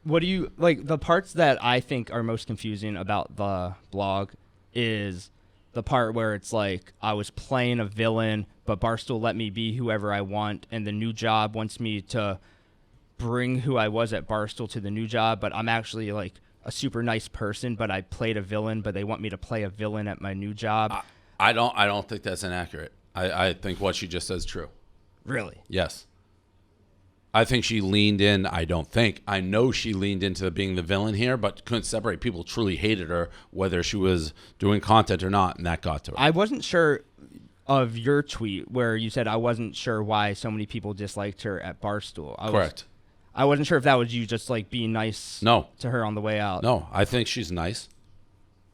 What do you like? The parts that I think are most confusing about the blog is the part where it's like I was playing a villain, but Barstool let me be whoever I want, and the new job wants me to bring who I was at Barstool to the new job, but I'm actually like a super nice person, but I played a villain, but they want me to play a villain at my new job. I don't think that's inaccurate. I think what she just said is true. Really? Yes. I think she leaned in. I know she leaned into being the villain here, but couldn't separate. People truly hated her, whether she was doing content or not, and that got to her. I wasn't sure of your tweet where you said I wasn't sure why so many people disliked her at Barstool. Correct. I wasn't sure if that was you just like being nice to her on the way out. No, I think she's nice.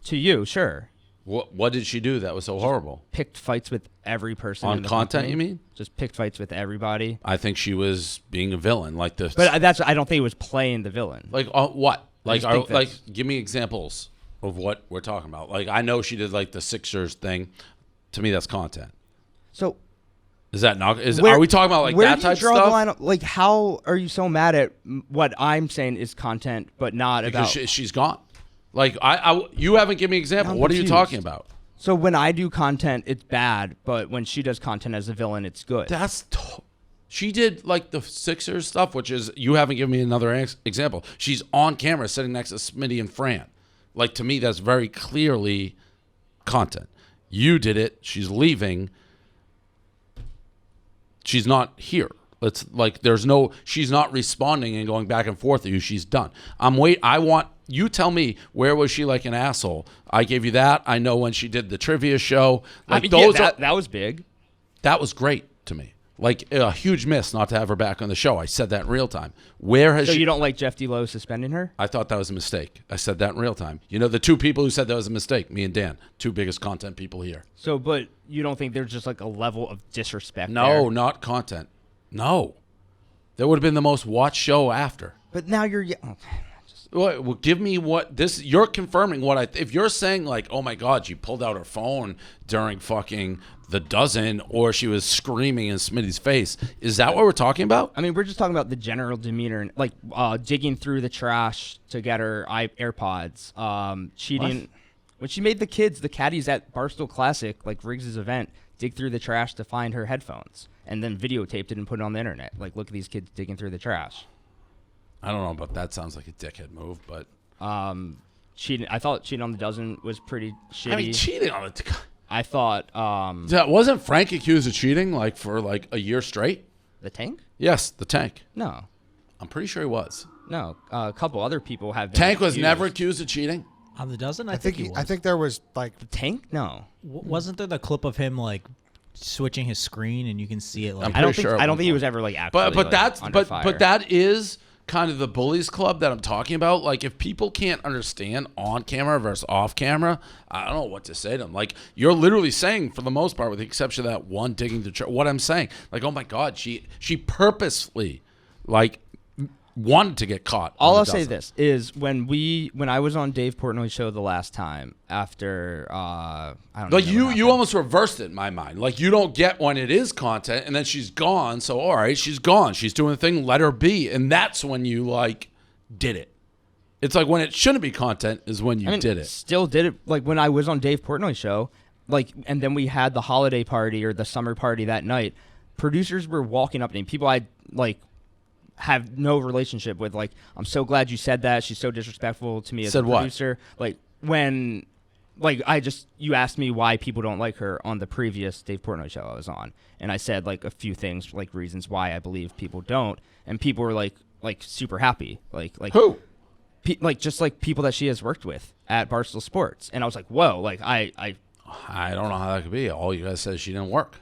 To you, sure. What did she do that was so horrible? Picked fights with every person On in the content, company. you mean? Just picked fights with everybody. I think she was being a villain, like this. But I don't think it was playing the villain. Like what? Like just think that's- give me examples of what we're talking about. Like I know she did like the Sixers thing. To me, that's content. So Is that not? Are we talking about like where that do type you draw of stuff? the line? Like, how are you so mad at what I'm saying is content, but not Because about? she's gone. Like you haven't given me an example. I'm What are you confused. talking about? So when I do content, it's bad, but when she does content as a villain, it's good. She did like the Sixers stuff, which is you haven't given me another example. She's on camera sitting next to Smitty and Fran. Like to me, that's very clearly content. You did it. She's leaving. She's not here. It's like she's not responding and going back and forth with you. She's done. You tell me, where was she like an asshole? I gave you that. I know when she did the trivia show. Like that was big. That was great to me. Like a huge miss not to have her back on the show. I said that in real time. Where has So she? you don't like Jeff D'Lo suspending her? I thought that was a mistake. I said that in real time. You know, the two people who said that was a mistake, me and Dan, two biggest content people here. So, but you don't think there's just like a level of disrespect? No, there? not content. No. That would have been the most watched show after. But now you're. Well, give me you're confirming if you're saying like, oh my God, she pulled out her phone during fucking the dozen or she was screaming in Smitty's face. Is that what we're talking about? I mean, we're just talking about the general demeanor, and like digging through the trash to get her AirPods, cheating. What? When she made the caddies at Barstool Classic, like Riggs' event, dig through the trash to find her headphones and then videotaped it and put it on the internet. Like, look at these kids digging through the trash. I don't know, but that sounds like a dickhead move. But cheating. I thought cheating on the dozen was pretty shitty. I mean, cheating on it. I thought Wasn't Frank accused of cheating like for like a year straight? the tank. Yes, the Tank. No, I'm pretty sure he was. no. A couple other people have been. Tank was accused. never accused of cheating. On the dozen, I think think he was. I think there was like Tank. No, Wasn't there the clip of him like switching his screen and you can see it like I don't pretty think. sure at I don't one think he point. was ever like actually. But like, that's under but fire. that is kind of the bullies club that I'm talking about. Like if people can't understand on camera versus off camera, I don't know what to say to them. Like you're literally saying, for the most part, with the exception of that one digging the what I'm saying, like, oh my God, she purposefully like wanted to get caught. All on I'll the say dozen. this is when I was on Dave Portnoy's show the last time after I don't know. Like what you happened. almost reversed it in my mind. Like you don't get when it is content, and then she's gone. So all right, she's gone. She's doing a thing. Let her be, and that's when you like did it. It's like when it shouldn't be content is when you did it. Still did it like when I was on Dave Portnoy's show, like, and then we had the holiday party or the summer party that night. Producers were walking up to me, people I like have no relationship with. Like, I'm so glad you said that. She's so disrespectful to me as Said a what? producer. Like when, like you asked me why people don't like her on the previous Dave Portnoy show I was on, and I said like a few things, like reasons why I believe people don't, and people were like super happy, like Who? like just like people that she has worked with at Barstool Sports, and I was like, whoa, like I don't know how that could be. All you guys said she didn't work.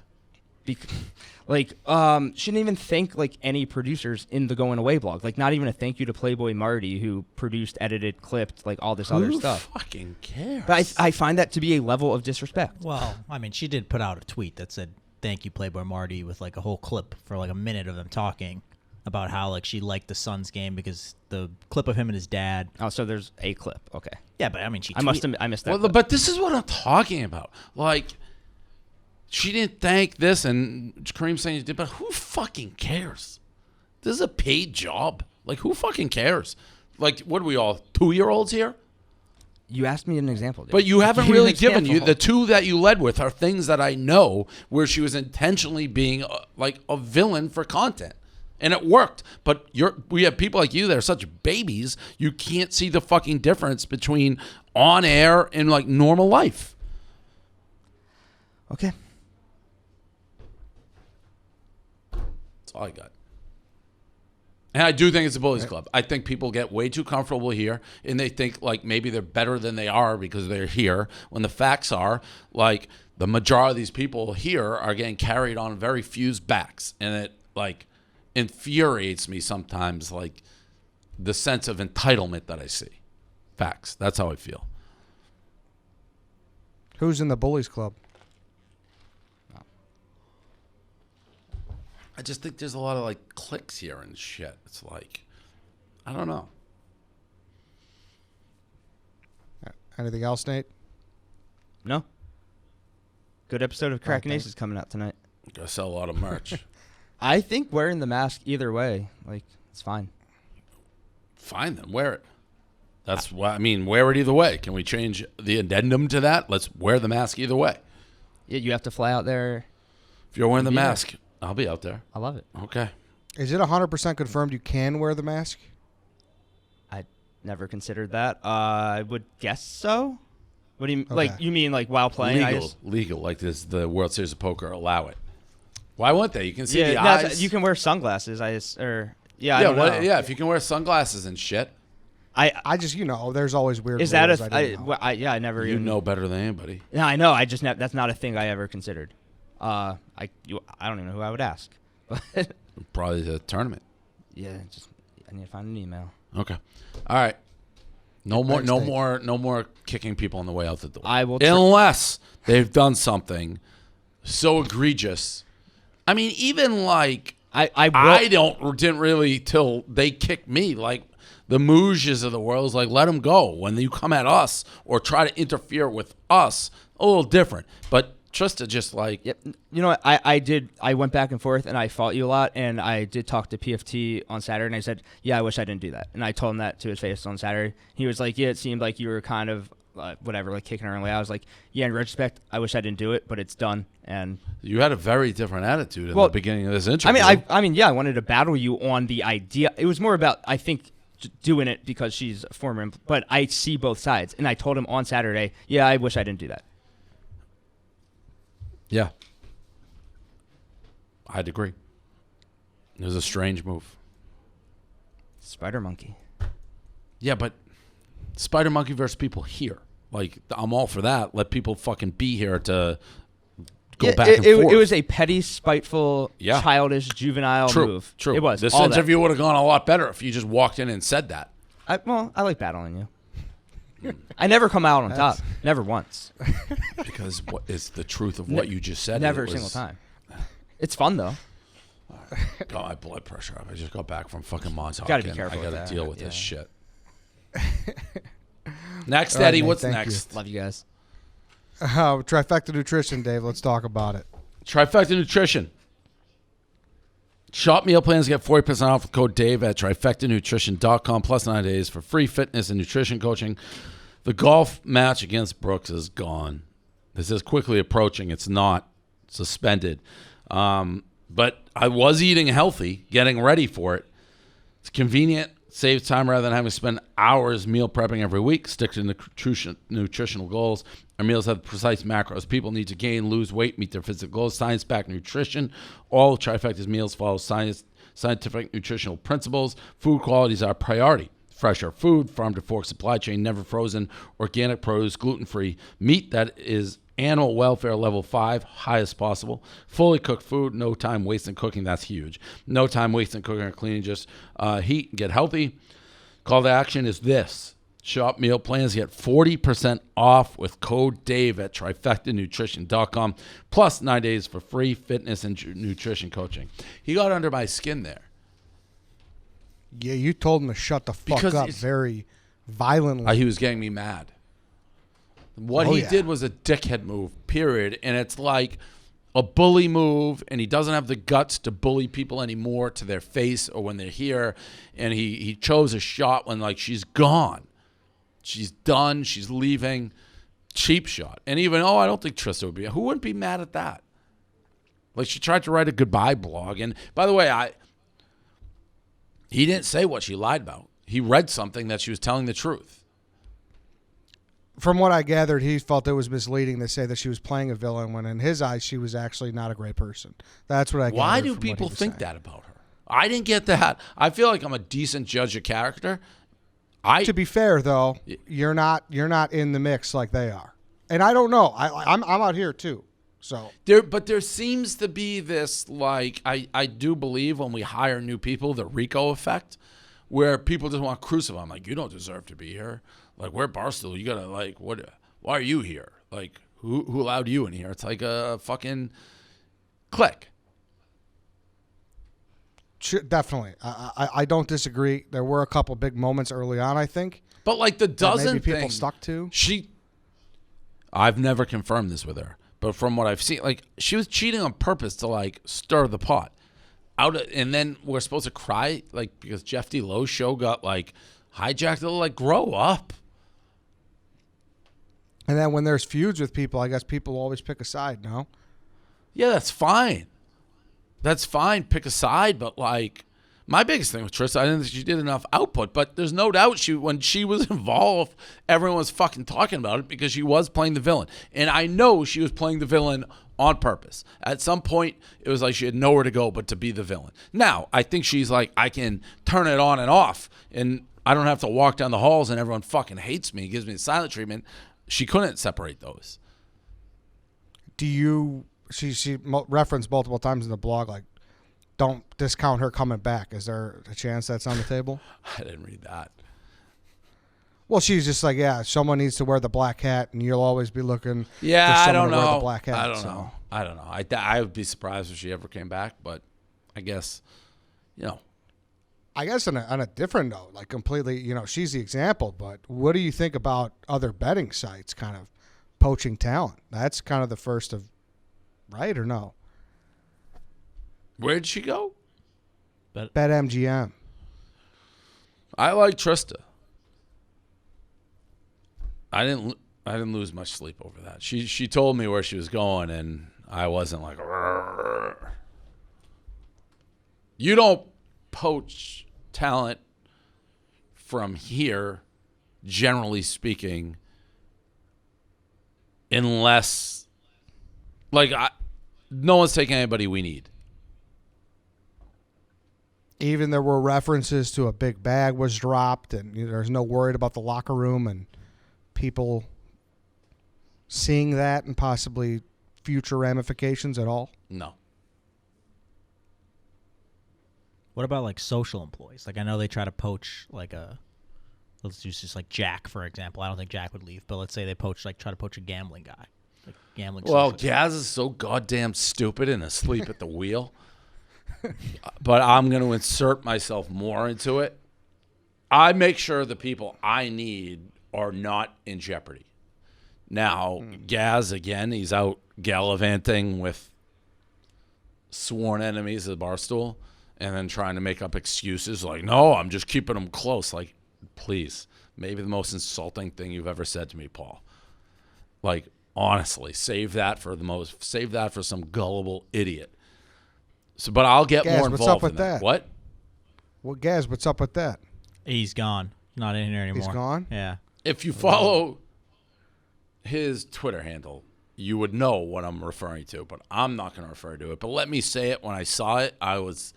She didn't even thank like any producers in the Going Away blog, like not even a thank you to Playboy Marty who produced, edited, clipped, like all this other Who stuff. fucking cares? But I find that to be a level of disrespect. Well, I mean, she did put out a tweet that said, "Thank you, Playboy Marty," with like a whole clip for like a minute of them talking about how like she liked the Suns game because the clip of him and his dad. Oh, so there's a clip. Okay, Yeah, but I mean, I missed that. Well, clip. but this is what I'm talking about. Like, she didn't thank this, and Kareem saying she did, but who fucking cares? This is a paid job. Like, who fucking cares? Like, what are we all, 2-year-olds here? You asked me an example, dude. But you haven't Give me an really given you example. the two that you led with are things that I know where she was intentionally being like a villain for content. And it worked. But we have people like you that are such babies, you can't see the fucking difference between on air and like normal life. Okay. That's all I got. And I do think it's a bullies club. I think people get way too comfortable here, and they think like maybe they're better than they are because they're here. When the facts are like the majority of these people here are getting carried on very fused backs, and it like infuriates me sometimes. Like the sense of entitlement that I see. Facts. That's how I feel. Who's in the bullies club? I just think there's a lot of like clicks here and shit. It's like, I don't know. Anything else, Nate? No. Good episode of Cracking Aces coming out tonight. Gotta sell a lot of merch. I think wearing the mask either way, like, it's fine. Fine, then wear it. That's why I mean, wear it either way. Can we change the addendum to that? Let's wear the mask either way. Yeah, you have to fly out there. If you're wearing the Be there. mask, I'll be out there. I love it. Okay. Is it 100% confirmed you can wear the mask? I never considered that. I would guess so. What do you Okay. like? You mean like while playing? Legal. Like this, the World Series of Poker allow it. Why wouldn't they? You can see Yeah, the no, eyes. you can wear sunglasses. I don't yeah, know. if you can wear sunglasses and shit, I just, there's always weird Is rules. that I didn't know. I never you even know better than anybody. No, I know. I just that's not a thing I ever considered. I don't even know who I would ask. But Probably the tournament. yeah, I need to find an email. Okay. All right. No Thanks, Nate. more kicking people on the way out the door. I will unless they've done something so egregious. I mean, even like I didn't really till they kicked me. Like the Mouges of the world is like, let them go. When you come at us or try to interfere with us, a little different. But Trista just like, Yep. You know what? I went back and forth and I fought you a lot, and I did talk to PFT on Saturday, and I said, yeah, I wish I didn't do that. And I told him that to his face on Saturday. He was like, yeah, it seemed like you were kind of whatever, like kicking her away. I was like, yeah, in retrospect, I wish I didn't do it, but it's done. And you had a very different attitude in the beginning of this interview. I mean, yeah, I wanted to battle you on the idea. It was more about, I think, doing it because she's a former, but I see both sides. And I told him on Saturday, yeah, I wish I didn't do that. Yeah. I'd agree. It was a strange move. Spider Monkey. Yeah, but Spider Monkey versus people here. Like, I'm all for that. Let people fucking be here to go back and forth. It was a petty, spiteful, childish, juvenile move. True. It was. This all interview would have gone a lot better if you just walked in and said that. I like battling you. I never come out on top. Never once. Because what is the truth of what you just said? Never a single time. It's fun, though. Got my blood pressure up. I just got back from fucking Montauk. Gotta be and careful I got with to that. deal with Yeah. this shit. Next, All right, Eddie, Nate, what's thank next? Love you guys. Trifecta Nutrition, Dave. Let's talk about it. Trifecta Nutrition. Shop meal plans get 40% off with code Dave at trifectanutrition.com plus 9 days for free fitness and nutrition coaching. The golf match against Brooks is gone. This is quickly approaching. It's not suspended. But I was eating healthy, getting ready for it. It's convenient, saves time rather than having to spend hours meal prepping every week. Stick to nutritional goals. Our meals have precise macros people need to gain, lose weight, meet their physical goals. Science-backed nutrition. All of Trifecta's meals follow scientific nutritional principles. Food quality is our priority. Fresher food, farm-to-fork supply chain, never frozen, organic produce, gluten-free. Meat that is animal welfare level 5, highest possible. Fully cooked food, no time wasting cooking. That's huge. No time wasting cooking or cleaning, just heat and get healthy. Call to action is this. Shop meal plans get 40% off with code Dave at trifectanutrition.com plus 9 days for free fitness and nutrition coaching. He got under my skin there. Yeah, you told him to shut the fuck Because up it's- very violently. He was getting me mad. What he did was a dickhead move, period. And it's like a bully move, and he doesn't have the guts to bully people anymore to their face or when they're here. And he chose a shot when, like, she's gone. She's done. She's leaving. Cheap shot. And even, I don't think Trista would be. Who wouldn't be mad at that? Like, she tried to write a goodbye blog. And, by the way, he didn't say what she lied about. He read something that she was telling the truth. From what I gathered, he felt it was misleading to say that she was playing a villain when in his eyes she was actually not a great person. That's what I gathered. Why do from what he people was think saying. that about her? I didn't get that. I feel like I'm a decent judge of character. To be fair, though, you're not in the mix like they are, and I don't know. I'm out here too, so there seems to be this, like, I do believe when we hire new people, the Rico effect, where people just want to crucify them. Like, you don't deserve to be here. Like, we're Barstool. You gotta, like, what? Why are you here? Like, who allowed you in here? It's like a fucking clique. definitely, I don't disagree. There were a couple big moments early on, I think. But like the that dozen maybe people thing, stuck to. I've never confirmed this with her, but from what I've seen, like, she was cheating on purpose to, like, stir the pot. And then we're supposed to cry, like, because Jeff D. Lowe's show got, like, hijacked. Like, grow up. And then when there's feuds with people, I guess people always pick a side. No, Yeah, that's fine. That's fine. Pick a side, but, like, my biggest thing with Trista, I didn't think she did enough output, but there's no doubt when she was involved, everyone was fucking talking about it because she was playing the villain. And I know she was playing the villain on purpose. At some point, it was like she had nowhere to go but to be the villain. Now, I think she's like, I can turn it on and off, and I don't have to walk down the halls and everyone fucking hates me, gives me the silent treatment. She couldn't separate those. She referenced multiple times in the blog, like, don't discount her coming back. Is there a chance that's on the table? I didn't read that. Well, she's just like, yeah, someone needs to wear the black hat, and you'll always be looking for I someone don't to wear know. the black hat. I don't so. know. I don't know. I would be surprised if she ever came back, but I guess, I guess on a different note, like completely, she's the example, but what do you think about other betting sites kind of poaching talent? That's kind of the first of, right or no? Where'd she go? BetMGM. I like Trista. I didn't lose much sleep over that. She told me where she was going, and I wasn't like, "Rrr." You don't poach talent from here, generally speaking, unless, like, no one's taking anybody we need. Even there were references to a big bag was dropped, and there's no worried about the locker room and people seeing that and possibly future ramifications at all. No. What about like social employees? Like I know they try to poach let's use just like Jack for example. I don't think Jack would leave, but let's say they try to poach a gambling guy, like gambling. Well, social. Gaz is so goddamn stupid and asleep at the wheel. but I'm going to insert myself more into it. I make sure the people I need are not in jeopardy. Now, Gaz, again, he's out gallivanting with sworn enemies at Barstool and then trying to make up excuses like, no, I'm just keeping them close. Like, please, maybe the most insulting thing you've ever said to me, Paul. Like, honestly, save that for some gullible idiot. So, but I'll get Gaz, more what's involved up with in that. that? What? Well, Gaz, what's up with that? He's gone. Not in here anymore. He's gone? Yeah. If you follow his Twitter handle, you would know what I'm referring to, but I'm not going to refer to it. But let me say it. When I saw it, I was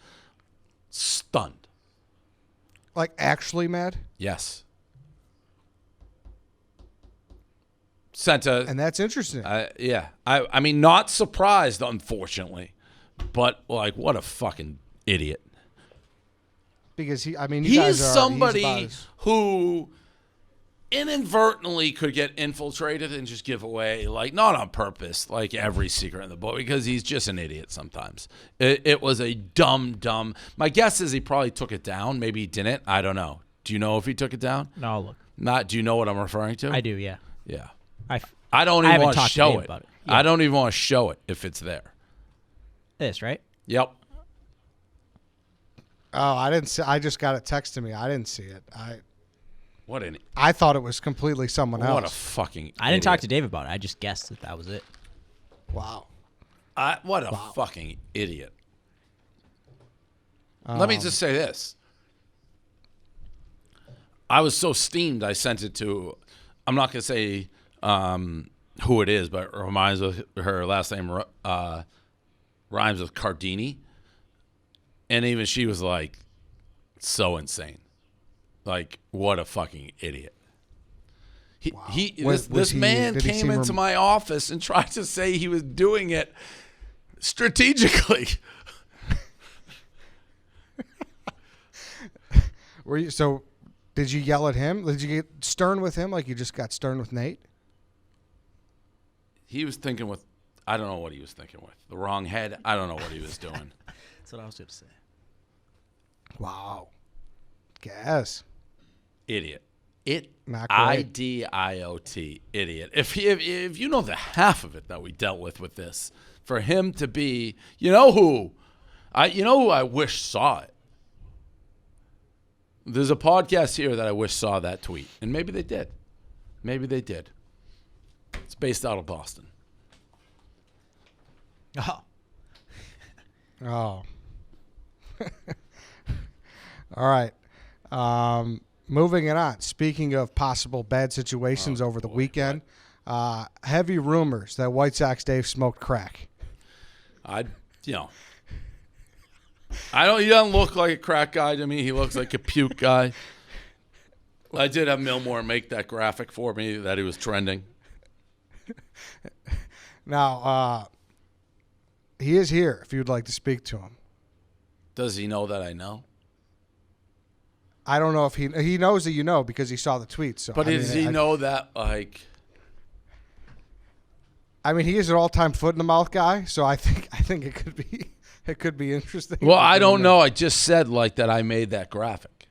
stunned. Like, actually mad? Yes. Sent a... And that's interesting. Yeah. I mean, not surprised, unfortunately. But, like, what a fucking idiot. Because you guys He's are, somebody who inadvertently could get infiltrated and just give away, like, not on purpose, like every secret in the book, because he's just an idiot sometimes. It was a dumb. My guess is he probably took it down. Maybe he didn't. I don't know. Do you know if he took it down? No, I'll look. Do you know what I'm referring to? I do, yeah. Yeah. I don't I even haven't want to talked to show Dave it. about it. Yeah. I don't even want to show it if it's there. This, right? Yep. Oh, I didn't see. I just got it texted to me. I didn't see it. I thought it was completely someone else. What a fucking I didn't idiot. talk to Dave about it. I just guessed that was it. Wow. What a fucking idiot. Let me just say this. I was so steamed, I sent it to, I'm not going to say who it is, but it reminds of her last name rhymes with Cardini. And even she was like, so insane. Like, what a fucking idiot. This man came into my office and tried to say he was doing it strategically. Did you yell at him? Did you get stern with him like you just got stern with Nate? He was thinking with, I don't know what he was thinking with. The wrong head. I don't know what he was doing. That's what I was going to say. Wow. Guess. Idiot. Not great. IDIOT. Idiot. If you know the half of it that we dealt with this, for him to be, you know who I wish saw it. There's a podcast here that I wish saw that tweet, and maybe they did. It's based out of Boston. Oh. Oh. All right. Moving it on. Speaking of possible bad situations over the weekend, heavy rumors that White Sox Dave smoked crack. He doesn't look like a crack guy to me. He looks like a puke guy. I did have Milmore make that graphic for me that he was trending. Now, he is here if you'd like to speak to him. Does he know that I know? I don't know if he knows that you know because he saw the tweet. So, but does he know that, like... I mean, he is an all-time foot-in-the-mouth guy, so I think it could be interesting. Well, I don't know. I just said, like, that I made that graphic.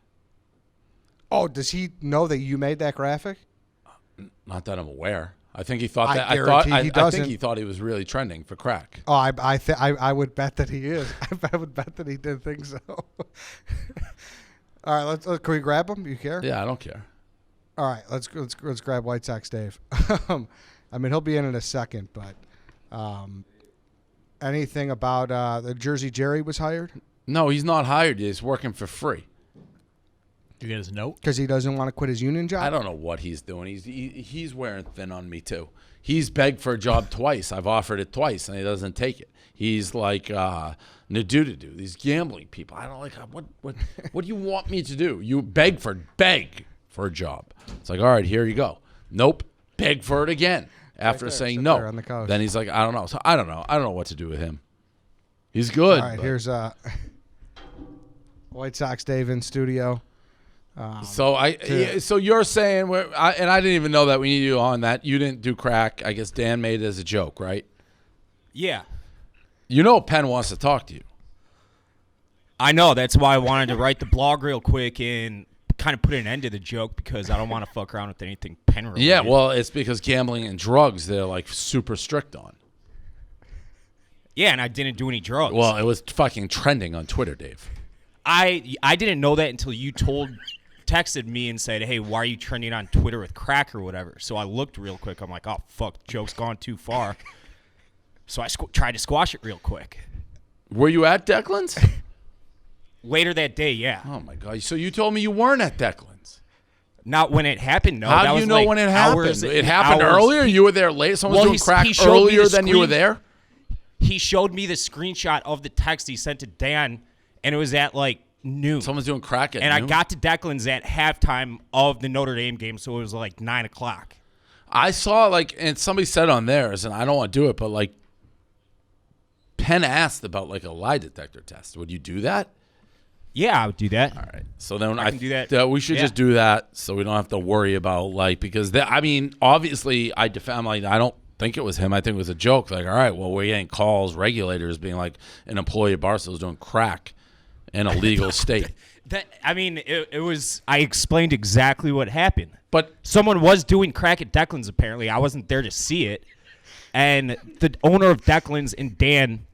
Oh, does he know that you made that graphic? Not that I'm aware. I think he thought that. I think he thought he was really trending for crack. Oh, I would bet that he is. I would bet that he did think so. All right, can we grab him? You care? Yeah, I don't care. All right, let's grab White Sox Dave. I mean, he'll be in a second, but anything about the Jersey Jerry was hired? No, he's not hired. He's working for free. Did you get his note? Because he doesn't want to quit his union job? I don't know what he's doing. He's wearing thin on me, too. He's begged for a job twice. I've offered it twice, and he doesn't take it. He's like Nadudu, these gambling people. I don't like, what do you want me to do? You beg for a job. It's like, all right, here you go. Nope, beg for it again. After right there, saying sit no, there on the couch. then he's like, I don't know. So I don't know what to do with him. He's good. All right, here's White Sox Dave in studio. So you're saying, and I didn't even know that we need you on that. You didn't do crack. I guess Dan made it as a joke, right? Yeah. You know Penn wants to talk to you. I know. That's why I wanted to write the blog real quick and kind of put an end to the joke because I don't want to fuck around with anything pen related. Yeah, well, it's because gambling and drugs they're like super strict on. Yeah, and I didn't do any drugs. Well, it was fucking trending on Twitter, Dave. I didn't know that until you texted me and said, hey, why are you trending on Twitter with crack or whatever? So I looked real quick. I'm like, oh, fuck, joke's gone too far. So I tried to squash it real quick. Were you at Declan's? Later that day, yeah. Oh, my God. So you told me you weren't at Declan's. Not when it happened, no. How That do you was know like when it happened? hours- It happened hours. earlier? You were there late? Someone was doing crack he showed me earlier the than you were screen- there? He showed me the screenshot of the text he sent to Dan, and it was at like noon. Someone's doing crack at and noon? I got to Declan's at halftime of the Notre Dame game, so it was like 9 o'clock. I saw, like, and somebody said on theirs, and I don't want to do it, but, like, Penn asked about, like, a lie detector test. Would you do that? Yeah, I would do that. All right. So then I can do that. We should Yeah. just do that so we don't have to worry about, like, because, I mean, obviously, I don't think it was him. I think it was a joke. Like, all right, well, we're getting calls, regulators being like, an employee of Barstool is doing crack in a legal state. It was. I explained exactly what happened. But Someone was doing crack at Declan's, apparently. I wasn't there to see it. And the owner of Declan's and Dan,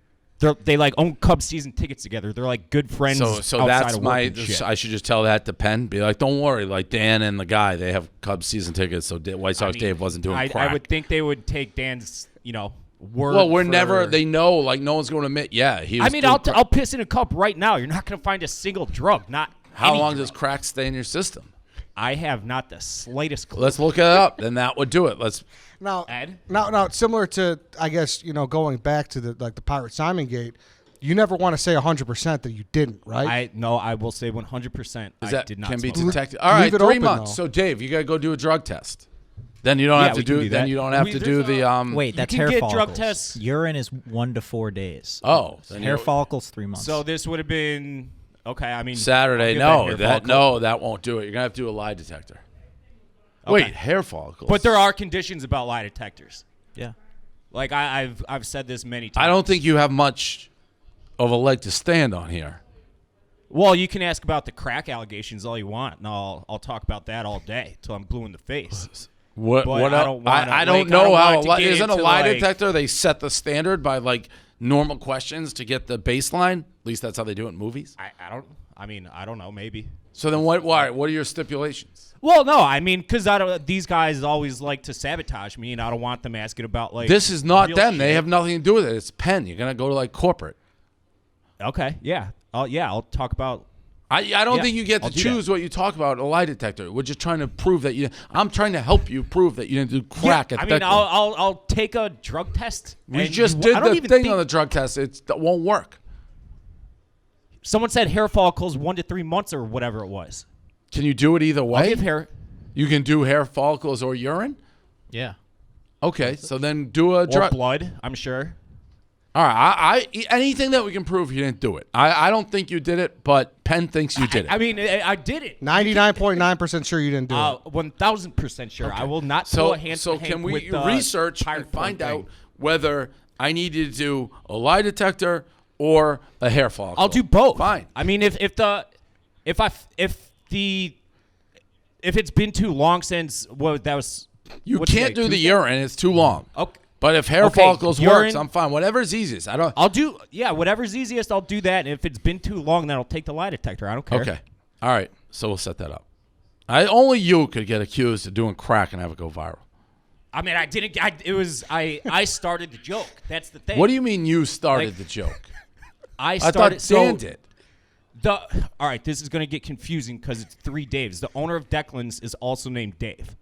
they like own Cubs season tickets together. They're like good friends. so outside that's of my. work and shit. I should just tell that to Penn. Be like, don't worry. Like Dan and the guy, they have Cubs season tickets. So White Sox Dave wasn't doing crack. I would think they would take Dan's, word. Well, we're for- never. They know. Like no one's going to admit. Yeah, he. Was doing crack. I'll piss in a cup right now. You're not going to find a single drug. Not How any long drug. does crack stay in your system? I have not the slightest clue. Let's look it up. Then that would do it. Now, Ed? now, similar to, I guess, going back to the Pirate Simon Gate, you never want to say 100% that you didn't, right? I will say 100%. Is I that did not can be smoke. detected? All right, Leave it 3 open, months. though. So Dave, you got to go do a drug test. Then you don't Yeah, have to we can do. do Then that. you don't have to do there's the. Wait, that's can hair get follicles. drug tests. Urine is 1 to 4 days. Oh, then Hair you- follicles 3 months. So this would have been okay. I mean Saturday. I'll give hair follicle. That won't do it. You're gonna have to do a lie detector. Okay. Wait, hair follicles. But there are conditions about lie detectors. yeah. Like I've said this many times. I don't think you have much of a leg to stand on here. Well, you can ask about the crack allegations all you want, and I'll talk about that all day till I'm blue in the face. What? But What? I don't wanna, I don't like, I know don't how. want it to get Isn't a into, lie like- detector? They set the standard by like normal questions to get the baseline. At least that's how they do it in movies. I don't know, maybe. So then, what? Why? What are your stipulations? Well, no, I mean, because these guys always like to sabotage me, and I don't want them asking about like. This is not real them. They shit. have nothing to do with it. It's Penn. You're gonna go to like corporate. Okay, yeah, I'll talk about. I don't Yeah, think you get to I'll do choose what you talk about in a lie detector. We're just trying to prove that you. I'm trying to help you prove that you didn't do crack Yeah, at I mean, Declan. I'll take a drug test. We and just I did don't the even thing think- on the drug test. That won't work. Someone said hair follicles 1 to 3 months or whatever it was. Can you do it either I'll way? give hair. You can do hair follicles or urine. Yeah. Okay, so then do a Or drug. blood, I'm sure. All right, anything that we can prove you didn't do it. I don't think you did it, but Penn thinks you did it. I mean, I did it. 99.9% sure you didn't do it. 1,000% sure. I will not throw a hand. So to can hand we with the research pirate and find thing. out whether I needed to do a lie detector or a hair follicle? I'll do both. Fine. I mean, if it's been too long since that was. You what's can't today, do the Tuesday? urine; it's too long. Okay. But if hair Okay, follicles urine- works, I'm fine. Whatever's easiest. I don't. I'll do whatever's easiest. I'll do that. And if it's been too long, then I'll take the lie detector. I don't care. Okay. All right. So we'll set that up. Only you could get accused of doing crack and have it go viral. I mean, I didn't. I started the joke. That's the thing. What do you mean you started Like- the joke? I I started. thought Dan did. All right, this is going to get confusing because it's 3 Daves. The owner of Declan's is also named Dave.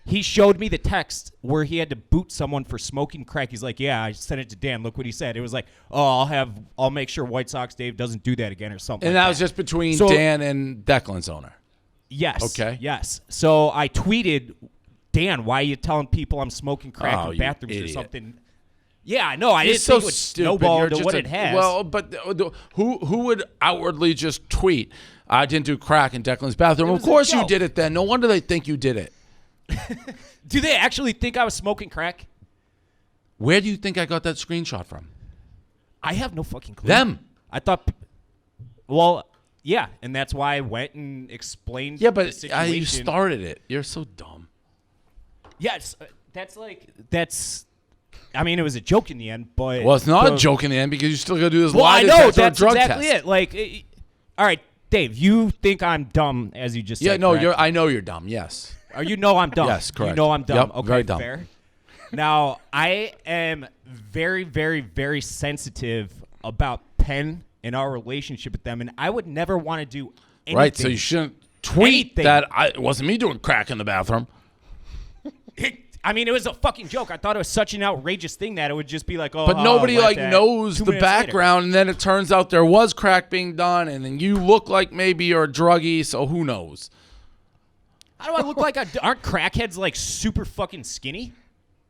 He showed me the text where he had to boot someone for smoking crack. He's like, "Yeah, I sent it to Dan. Look what he said." It was like, "Oh, I'll make sure White Sox Dave doesn't do that again or something." And like that was just between So- Dan and Declan's owner. yes. Okay. Yes. So I tweeted, "Dan, why are you telling people I'm smoking crack Oh, in you bathrooms or idiot. something?" Yeah, no, I It's didn't so think it would stupid. snowball You're into just what it has. Well, but who would outwardly just tweet, "I didn't do crack in Declan's bathroom"? It Of was a course you joke. did it then. No wonder they think you did it. Do they actually think I was smoking crack? Where do you think I got that screenshot from? I have no fucking clue. Them. I thought. Well, yeah, and that's why I went and explained. Yeah, the but situation. you started it. You're so dumb. Yes, that's. I mean, it was a joke in the end, but Well, it's not a joke in the end because you still got to do this Well, lie I know detector that's drug exactly test. it. Like, all right, Dave, you think I'm dumb, as you just said. Yeah, no, correct? I know you're dumb. Yes. Or you know I'm dumb. Yes, correct. You know I'm dumb. Yep, Okay, very dumb. fair. Now, I am very, very, very sensitive about Penn and our relationship with them, and I would never want to do anything. Right, so you shouldn't tweet Anything. that it wasn't me doing crack in the bathroom. I mean, it was a fucking joke. I thought it was such an outrageous thing that it would just be like, oh, But nobody let like that. knows 2 the minutes later. background, and then it turns out there was crack being done, and then you look like maybe you're a druggie, so who knows? How do I look like? Aren't crackheads like super fucking skinny?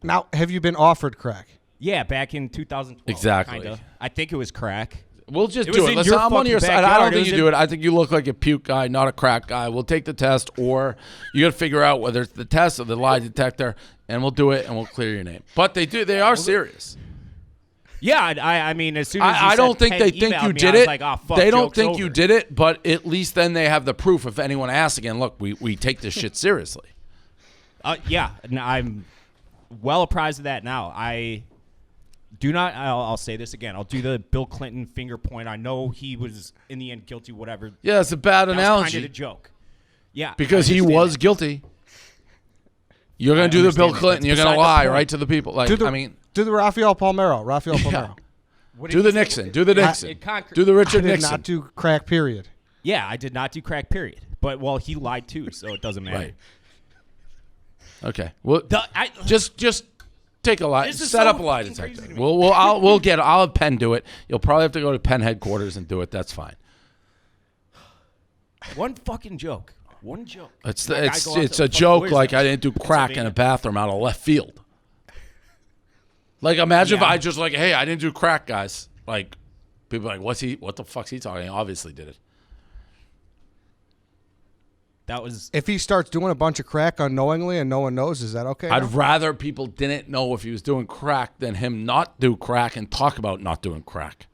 Now, have you been offered crack? Yeah, back in 2012. Exactly. Kinda. I think it was crack. We'll just It do was it. in Listen, your I'm on your fucking side. I backyard. don't It think was you in- do it. I think you look like a puke guy, not a crack guy. We'll take the test, or you got to figure out whether it's the test or the lie detector, and we'll do it, and we'll clear your name. But they are serious. Yeah, I mean, as soon as you I said don't think Penn they think emailed you me, did I was it. like, oh, fuck, They don't joke's think over. you did it, but at least then they have the proof. If anyone asks again, look, we take this shit seriously. Yeah, I'm well apprised of that now. I do not. I'll say this again. I'll do the Bill Clinton finger point. I know he was in the end guilty. Whatever. Yeah, it's a bad That was analogy kind of a joke. Yeah, because I he understand was that. guilty. You're gonna I do the Bill understand that. Clinton. You're That's gonna beside the lie point. right to the people. Like I mean, Do the Rafael Palmeiro. What do did the he say? Nixon. Do the Nixon. in concrete- Do the I Richard did Nixon. not do crack, period. Yeah, I did not do crack. Period. But well, he lied too, so it doesn't matter. Right. Okay. Well, I- just take a lie. This is Set so up a lie fucking detector. crazy to me. I'll have Penn do it. You'll probably have to go to Penn headquarters and do it. That's fine. One fucking joke. One joke. It's That guy go out it's to a fucking joke. lawyer's Like house. I didn't do crack in a Pennsylvania. bathroom out of left field. Like imagine if Yeah. I just like, hey, I didn't do crack, guys. Like people are like, what the fuck's he talking? He obviously did it. That was If he starts doing a bunch of crack unknowingly and no one knows, is that okay? I'd rather people didn't know if he was doing crack than him not do crack and talk about not doing crack.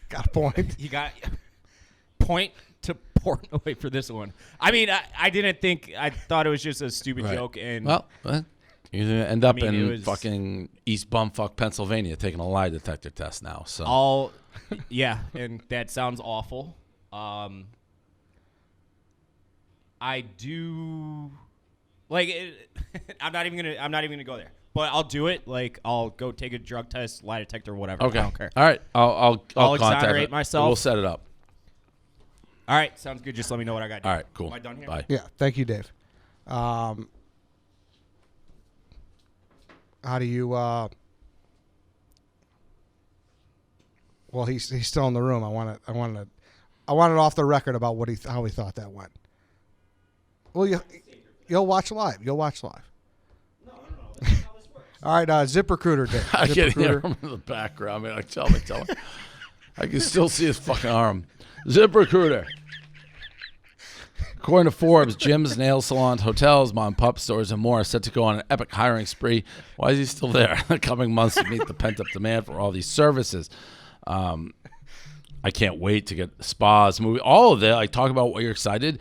Got a point. you got point to Portnoy for this one. I mean, I didn't think. I thought it was just a stupid Right. joke, and Well, you're gonna end up I mean, it in was- fucking East Bumfuck, Pennsylvania, taking a lie detector test now. So all yeah, and that sounds awful. I do like it, I'm not even gonna go there, but I'll do it. Like I'll go take a drug test, lie detector, whatever. okay, I don't care. all right, I'll I'll contact exonerate it. myself. We'll set it up. All right, sounds good. Just let me know what I got. All right, cool. Am I done here? Bye. Yeah, thank you, Dave. How do you? Well, he's still in the room. I want it off the record about what how he thought that went. Well, you'll watch live. You'll watch live. No. All right, ZipRecruiter, Dave. I can hear ZipRecruiter. him in the background. I mean, tell me. I can still see his fucking arm. ZipRecruiter. According to Forbes, gyms, nail salons, hotels, mom and pop stores, and more are set to go on an epic hiring spree. Why is he still there? In the coming months to meet the pent-up demand for all these services. I can't wait to get spas, movie, all of that. Like, talk about what you're excited.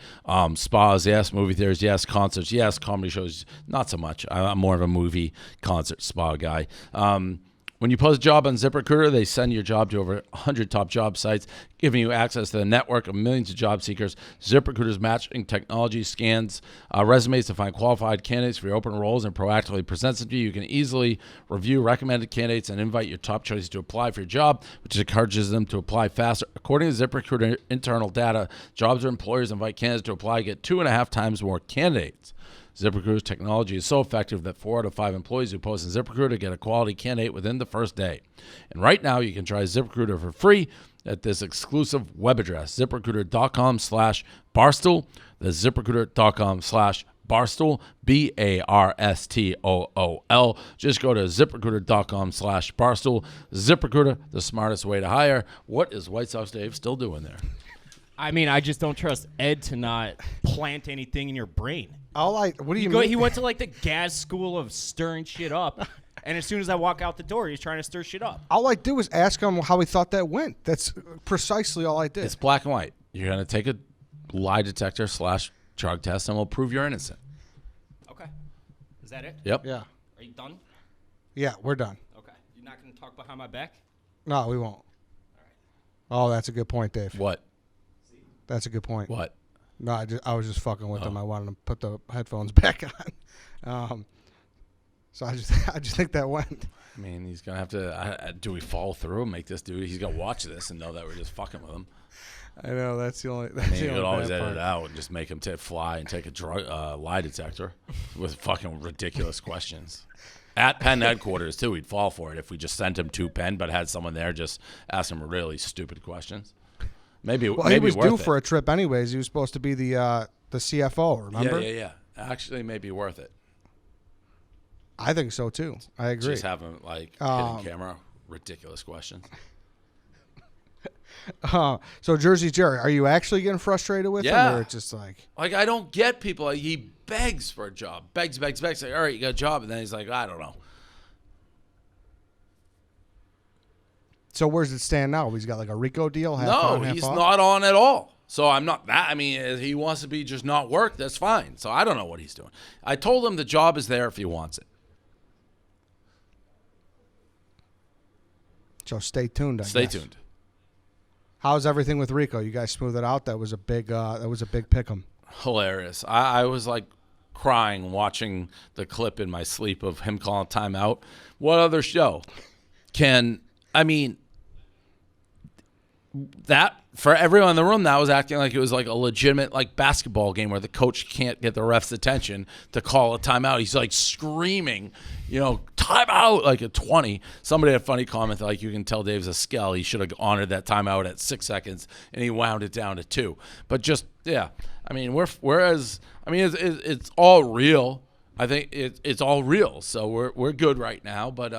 Spas, yes. Movie theaters, yes. Concerts, yes. Comedy shows, not so much. I'm more of a movie, concert, spa guy. When you post a job on ZipRecruiter, they send your job to over 100 top job sites, giving you access to the network of millions of job seekers. ZipRecruiter's matching technology scans resumes to find qualified candidates for your open roles and proactively presents them to you. You can easily review recommended candidates and invite your top choices to apply for your job, which encourages them to apply faster. According to ZipRecruiter internal data, jobs where employers invite candidates to apply get 2.5 times more candidates. ZipRecruiter's technology is so effective that 4 out of 5 employees who post in ZipRecruiter get a quality candidate within the first day. And right now, you can try ZipRecruiter for free at this exclusive web address, ZipRecruiter.com/Barstool. That's ZipRecruiter.com/Barstool, BARSTOOL. Just go to ZipRecruiter.com/Barstool. ZipRecruiter, the smartest way to hire. What is White Sox Dave still doing there? I mean, I just don't trust Ed to not plant anything in your brain. What do you mean? He went to like the gas school of stirring shit up, And as soon as I walk out the door, he's trying to stir shit up. All I did was ask him how he thought that went. That's precisely all I did. It's black and white. You're going to take a lie detector / drug test, and we'll prove you're innocent. Okay. Is that it? Yep. Yeah. Are you done? Yeah, we're done. Okay. You're not going to talk behind my back? No, we won't. Oh, that's a good point, Dave. What? That's a good point. What? No, I was just fucking with him. I wanted to put the headphones back on. So I just think that went. I mean, he's going to have to. Do we follow through and make this dude? He's going to watch this and know that we're just fucking with him. I know that's the only. I That's mean, the you only could always bad edit part. it out and just make him fly and take a lie detector with fucking ridiculous questions. At Penn headquarters, too, he'd fall for it if we just sent him to Penn but had someone there just ask him really stupid questions. Maybe Well, maybe he was worth due it. for a trip anyways. He was supposed to be the CFO. Remember? Yeah. Actually, maybe worth it. I think so too. I agree. Just have him hidden camera, ridiculous questions. So Jersey Jerry, are you actually getting frustrated with him, Yeah. or it's just like? Like, I don't get people. Like, he begs for a job. Begs. Like, all right, you got a job. And then he's like, I don't know. So where's it stand now? He's got like a Rico deal. Half on, No, half he's off? not on at all. So I'm not that. I mean, if he wants to be just not work, that's fine. So I don't know what he's doing. I told him the job is there if he wants it. So stay tuned. I Stay guess. tuned. How's everything with Rico? You guys smooth it out. That was a big pick'em. Hilarious. I was like crying watching the clip in my sleep of him calling timeout. What other show that for everyone in the room, that was acting like it was like a legitimate like basketball game where the coach can't get the ref's attention to call a timeout. He's like screaming, timeout like a 20. Somebody had a funny comment like, you can tell Dave's a skell. He should have honored that timeout at 6 seconds, and he wound it down to 2. But just I mean, it's all real. I think it's all real. So we're good right now. But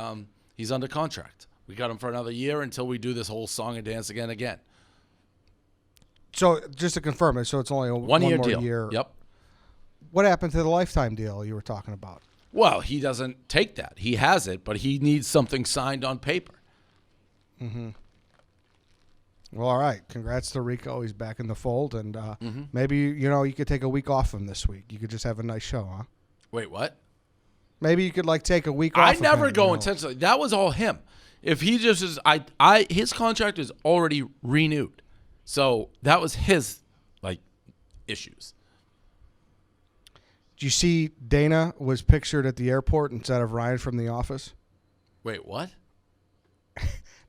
he's under contract. We got him for another year until we do this whole song and dance again. So just to confirm it, so it's only a one Year more deal. year. Yep. What happened to the lifetime deal you were talking about? Well, he doesn't take that. He has it, but he needs something signed on paper. Mm-hmm. Well, all right. Congrats to Rico. He's back in the fold, and maybe you could take a week off him this week. You could just have a nice show, huh? Wait, what? Maybe you could take a week off. I of never him, go intentionally. That was all him. If he just is, his contract is already renewed, so that was his issues. Did you see Dana was pictured at the airport instead of Ryan from The Office? Wait, what?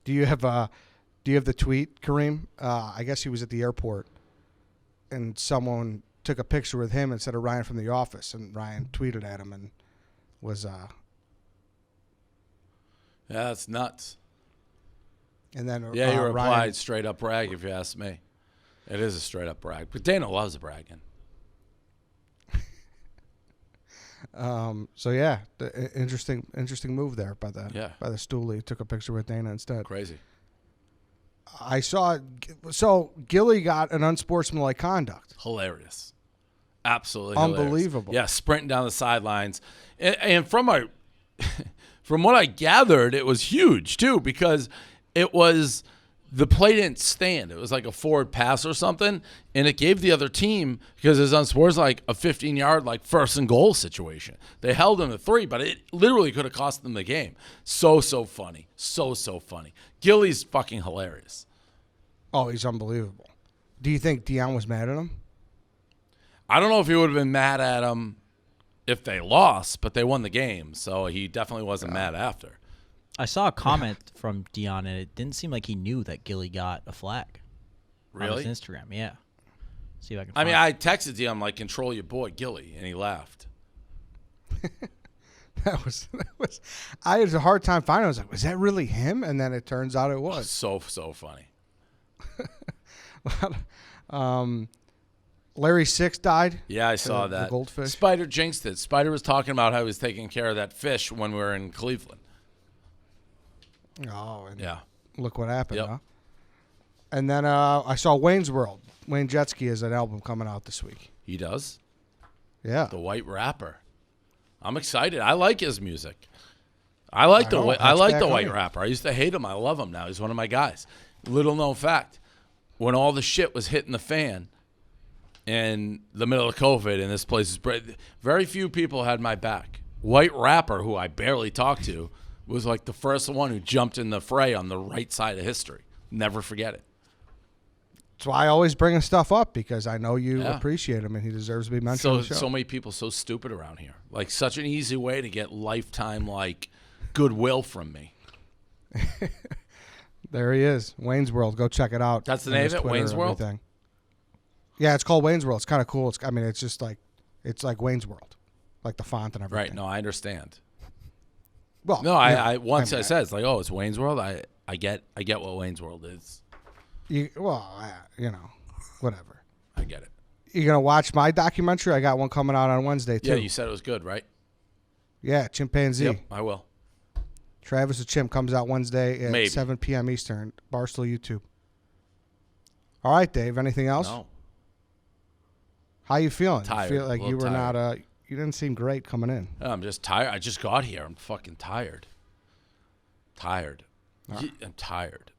Do you have the tweet, Kareem? I guess he was at the airport, and someone took a picture with him instead of Ryan from The Office, and Ryan tweeted at him and was. Yeah, that's nuts. And then Yeah, he replied Ryan, straight up brag. If you ask me, it is a straight up brag. But Dana loves bragging. So yeah, interesting move there by the Stoolie. Took a picture with Dana instead. Crazy. I saw. So Gilly got an unsportsmanlike conduct. Hilarious. Absolutely Unbelievable. Hilarious. Yeah, sprinting down the sidelines. And from what I gathered, it was huge, too, because it was the play didn't stand. It was like a forward pass or something, and it gave the other team, because it was on sports, like a 15-yard first and goal situation. They held him to 3, but it literally could have cost them the game. So funny. So funny. Gilly's fucking hilarious. Oh, he's unbelievable. Do you think Deion was mad at him? I don't know if he would have been mad at him if they lost, but they won the game, so he definitely wasn't mad after. I saw a comment from Dion, and it didn't seem like he knew that Gilly got a flag. Really? On his Instagram, yeah. See if I can. I mean, find I texted him control your boy Gilly, and he laughed. That was. I had a hard time finding. I was like, was that really him? And then it turns out it was. So funny. Larry Six died. Yeah, I saw the that. goldfish. Spider jinxed it. Spider was talking about how he was taking care of that fish when we were in Cleveland. Oh, and Yeah. look what happened, Yep. huh? And then I saw Wayne's World. Wayne Jetski has an album coming out this week. He does? Yeah. The White Rapper. I'm excited. I like his music. I like the know, white. I like the hatchback white honey. rapper. I used to hate him. I love him now. He's one of my guys. Little known fact: when all the shit was hitting the fan in the middle of COVID, and this place is very few people had my back. White rapper, who I barely talked to, was like the first one who jumped in the fray on the right side of history. Never forget it. That's why I always bring his stuff up, because I know you Yeah. appreciate him and he deserves to be mentioned So on the show. so many people so stupid around here. Like such an easy way to get lifetime like goodwill from me. There he is, Wayne's World. Go check it out. That's the on name his of it, Twitter Wayne's and World? everything. Yeah, it's called Wayne's World. It's kind of cool. It's just like it's like Wayne's World, like the font and everything. Right? No, I understand. Well, No, yeah, I once mean, I said it's like, oh, it's Wayne's World. I get what Wayne's World is. Whatever. I get it. You gonna watch my documentary? I got one coming out on Wednesday too. Yeah, you said it was good, right? Yeah, Chimpanzee. Yep, I will. Travis the Chimp comes out Wednesday at Maybe. 7 p.m. Eastern. Barstool YouTube. All right, Dave. Anything else? No. How you feeling? Tired, You feel like a you little were tired. not. You didn't seem great coming in. I'm just tired. I just got here. I'm fucking tired. Tired. I'm tired.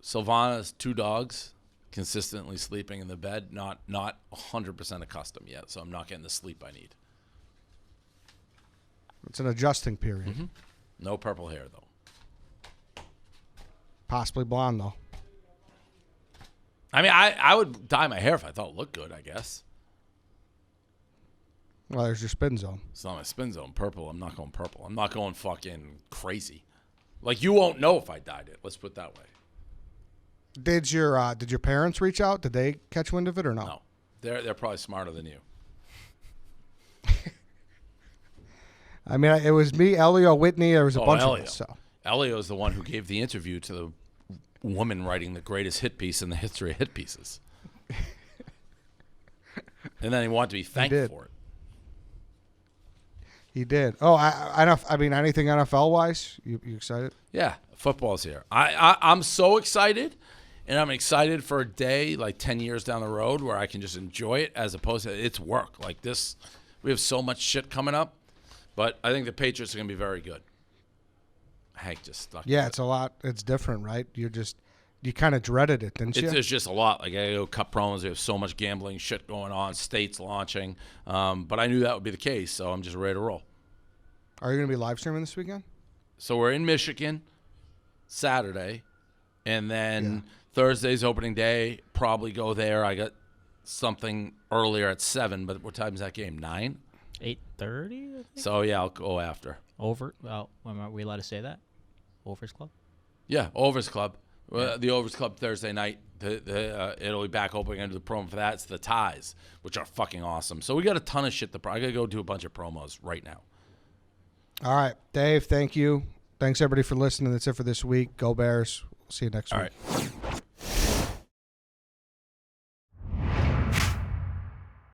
Silvana's 2 dogs consistently sleeping in the bed, not 100% accustomed yet, so I'm not getting the sleep I need. It's an adjusting period. Mm-hmm. No purple hair, though. Possibly blonde though. I mean, I would dye my hair if I thought it looked good, I guess. Well, there's your spin zone. It's not my spin zone. Purple, I'm not going purple. I'm not going fucking crazy. Like, you won't know if I dyed it. Let's put it that way. Did your parents reach out? Did they catch wind of it or no? No. They're probably smarter than you. I mean, it was me, Elio, Whitney. There was a bunch Elio. of us. So Elio's the one who gave the interview to the woman writing the greatest hit piece in the history of hit pieces. And then he wanted to be thanked did. for it. he did. Oh, I mean, anything NFL wise? You excited? Yeah, football's here. I'm so excited, and I'm excited for a day like 10 years down the road where I can just enjoy it as opposed to it's work. Like this, we have so much shit coming up, but I think the Patriots are going to be very good. Hank just stuck. Yeah, with it's a lot. It's different, right? You kind of dreaded it, didn't you? It's just a lot. Like, I go cut promos. We have so much gambling shit going on, states launching. But I knew that would be the case, so I'm just ready to roll. Are you going to be live streaming this weekend? So we're in Michigan Saturday, and then Thursday's opening day. Probably go there. I got something earlier at 7, but what time is that game? 9? 8:30. So, yeah, I'll go after. Over. Well, are we allowed to say that? Overs Club. Yeah, Overs Club. The Overs Club Thursday night. It'll be back open again to the promo for that. It's the ties, which are fucking awesome. So we got a ton of shit I got to go do a bunch of promos right now. All right, Dave, thank you. Thanks, everybody, for listening. That's it for this week. Go Bears. See you next All week. right.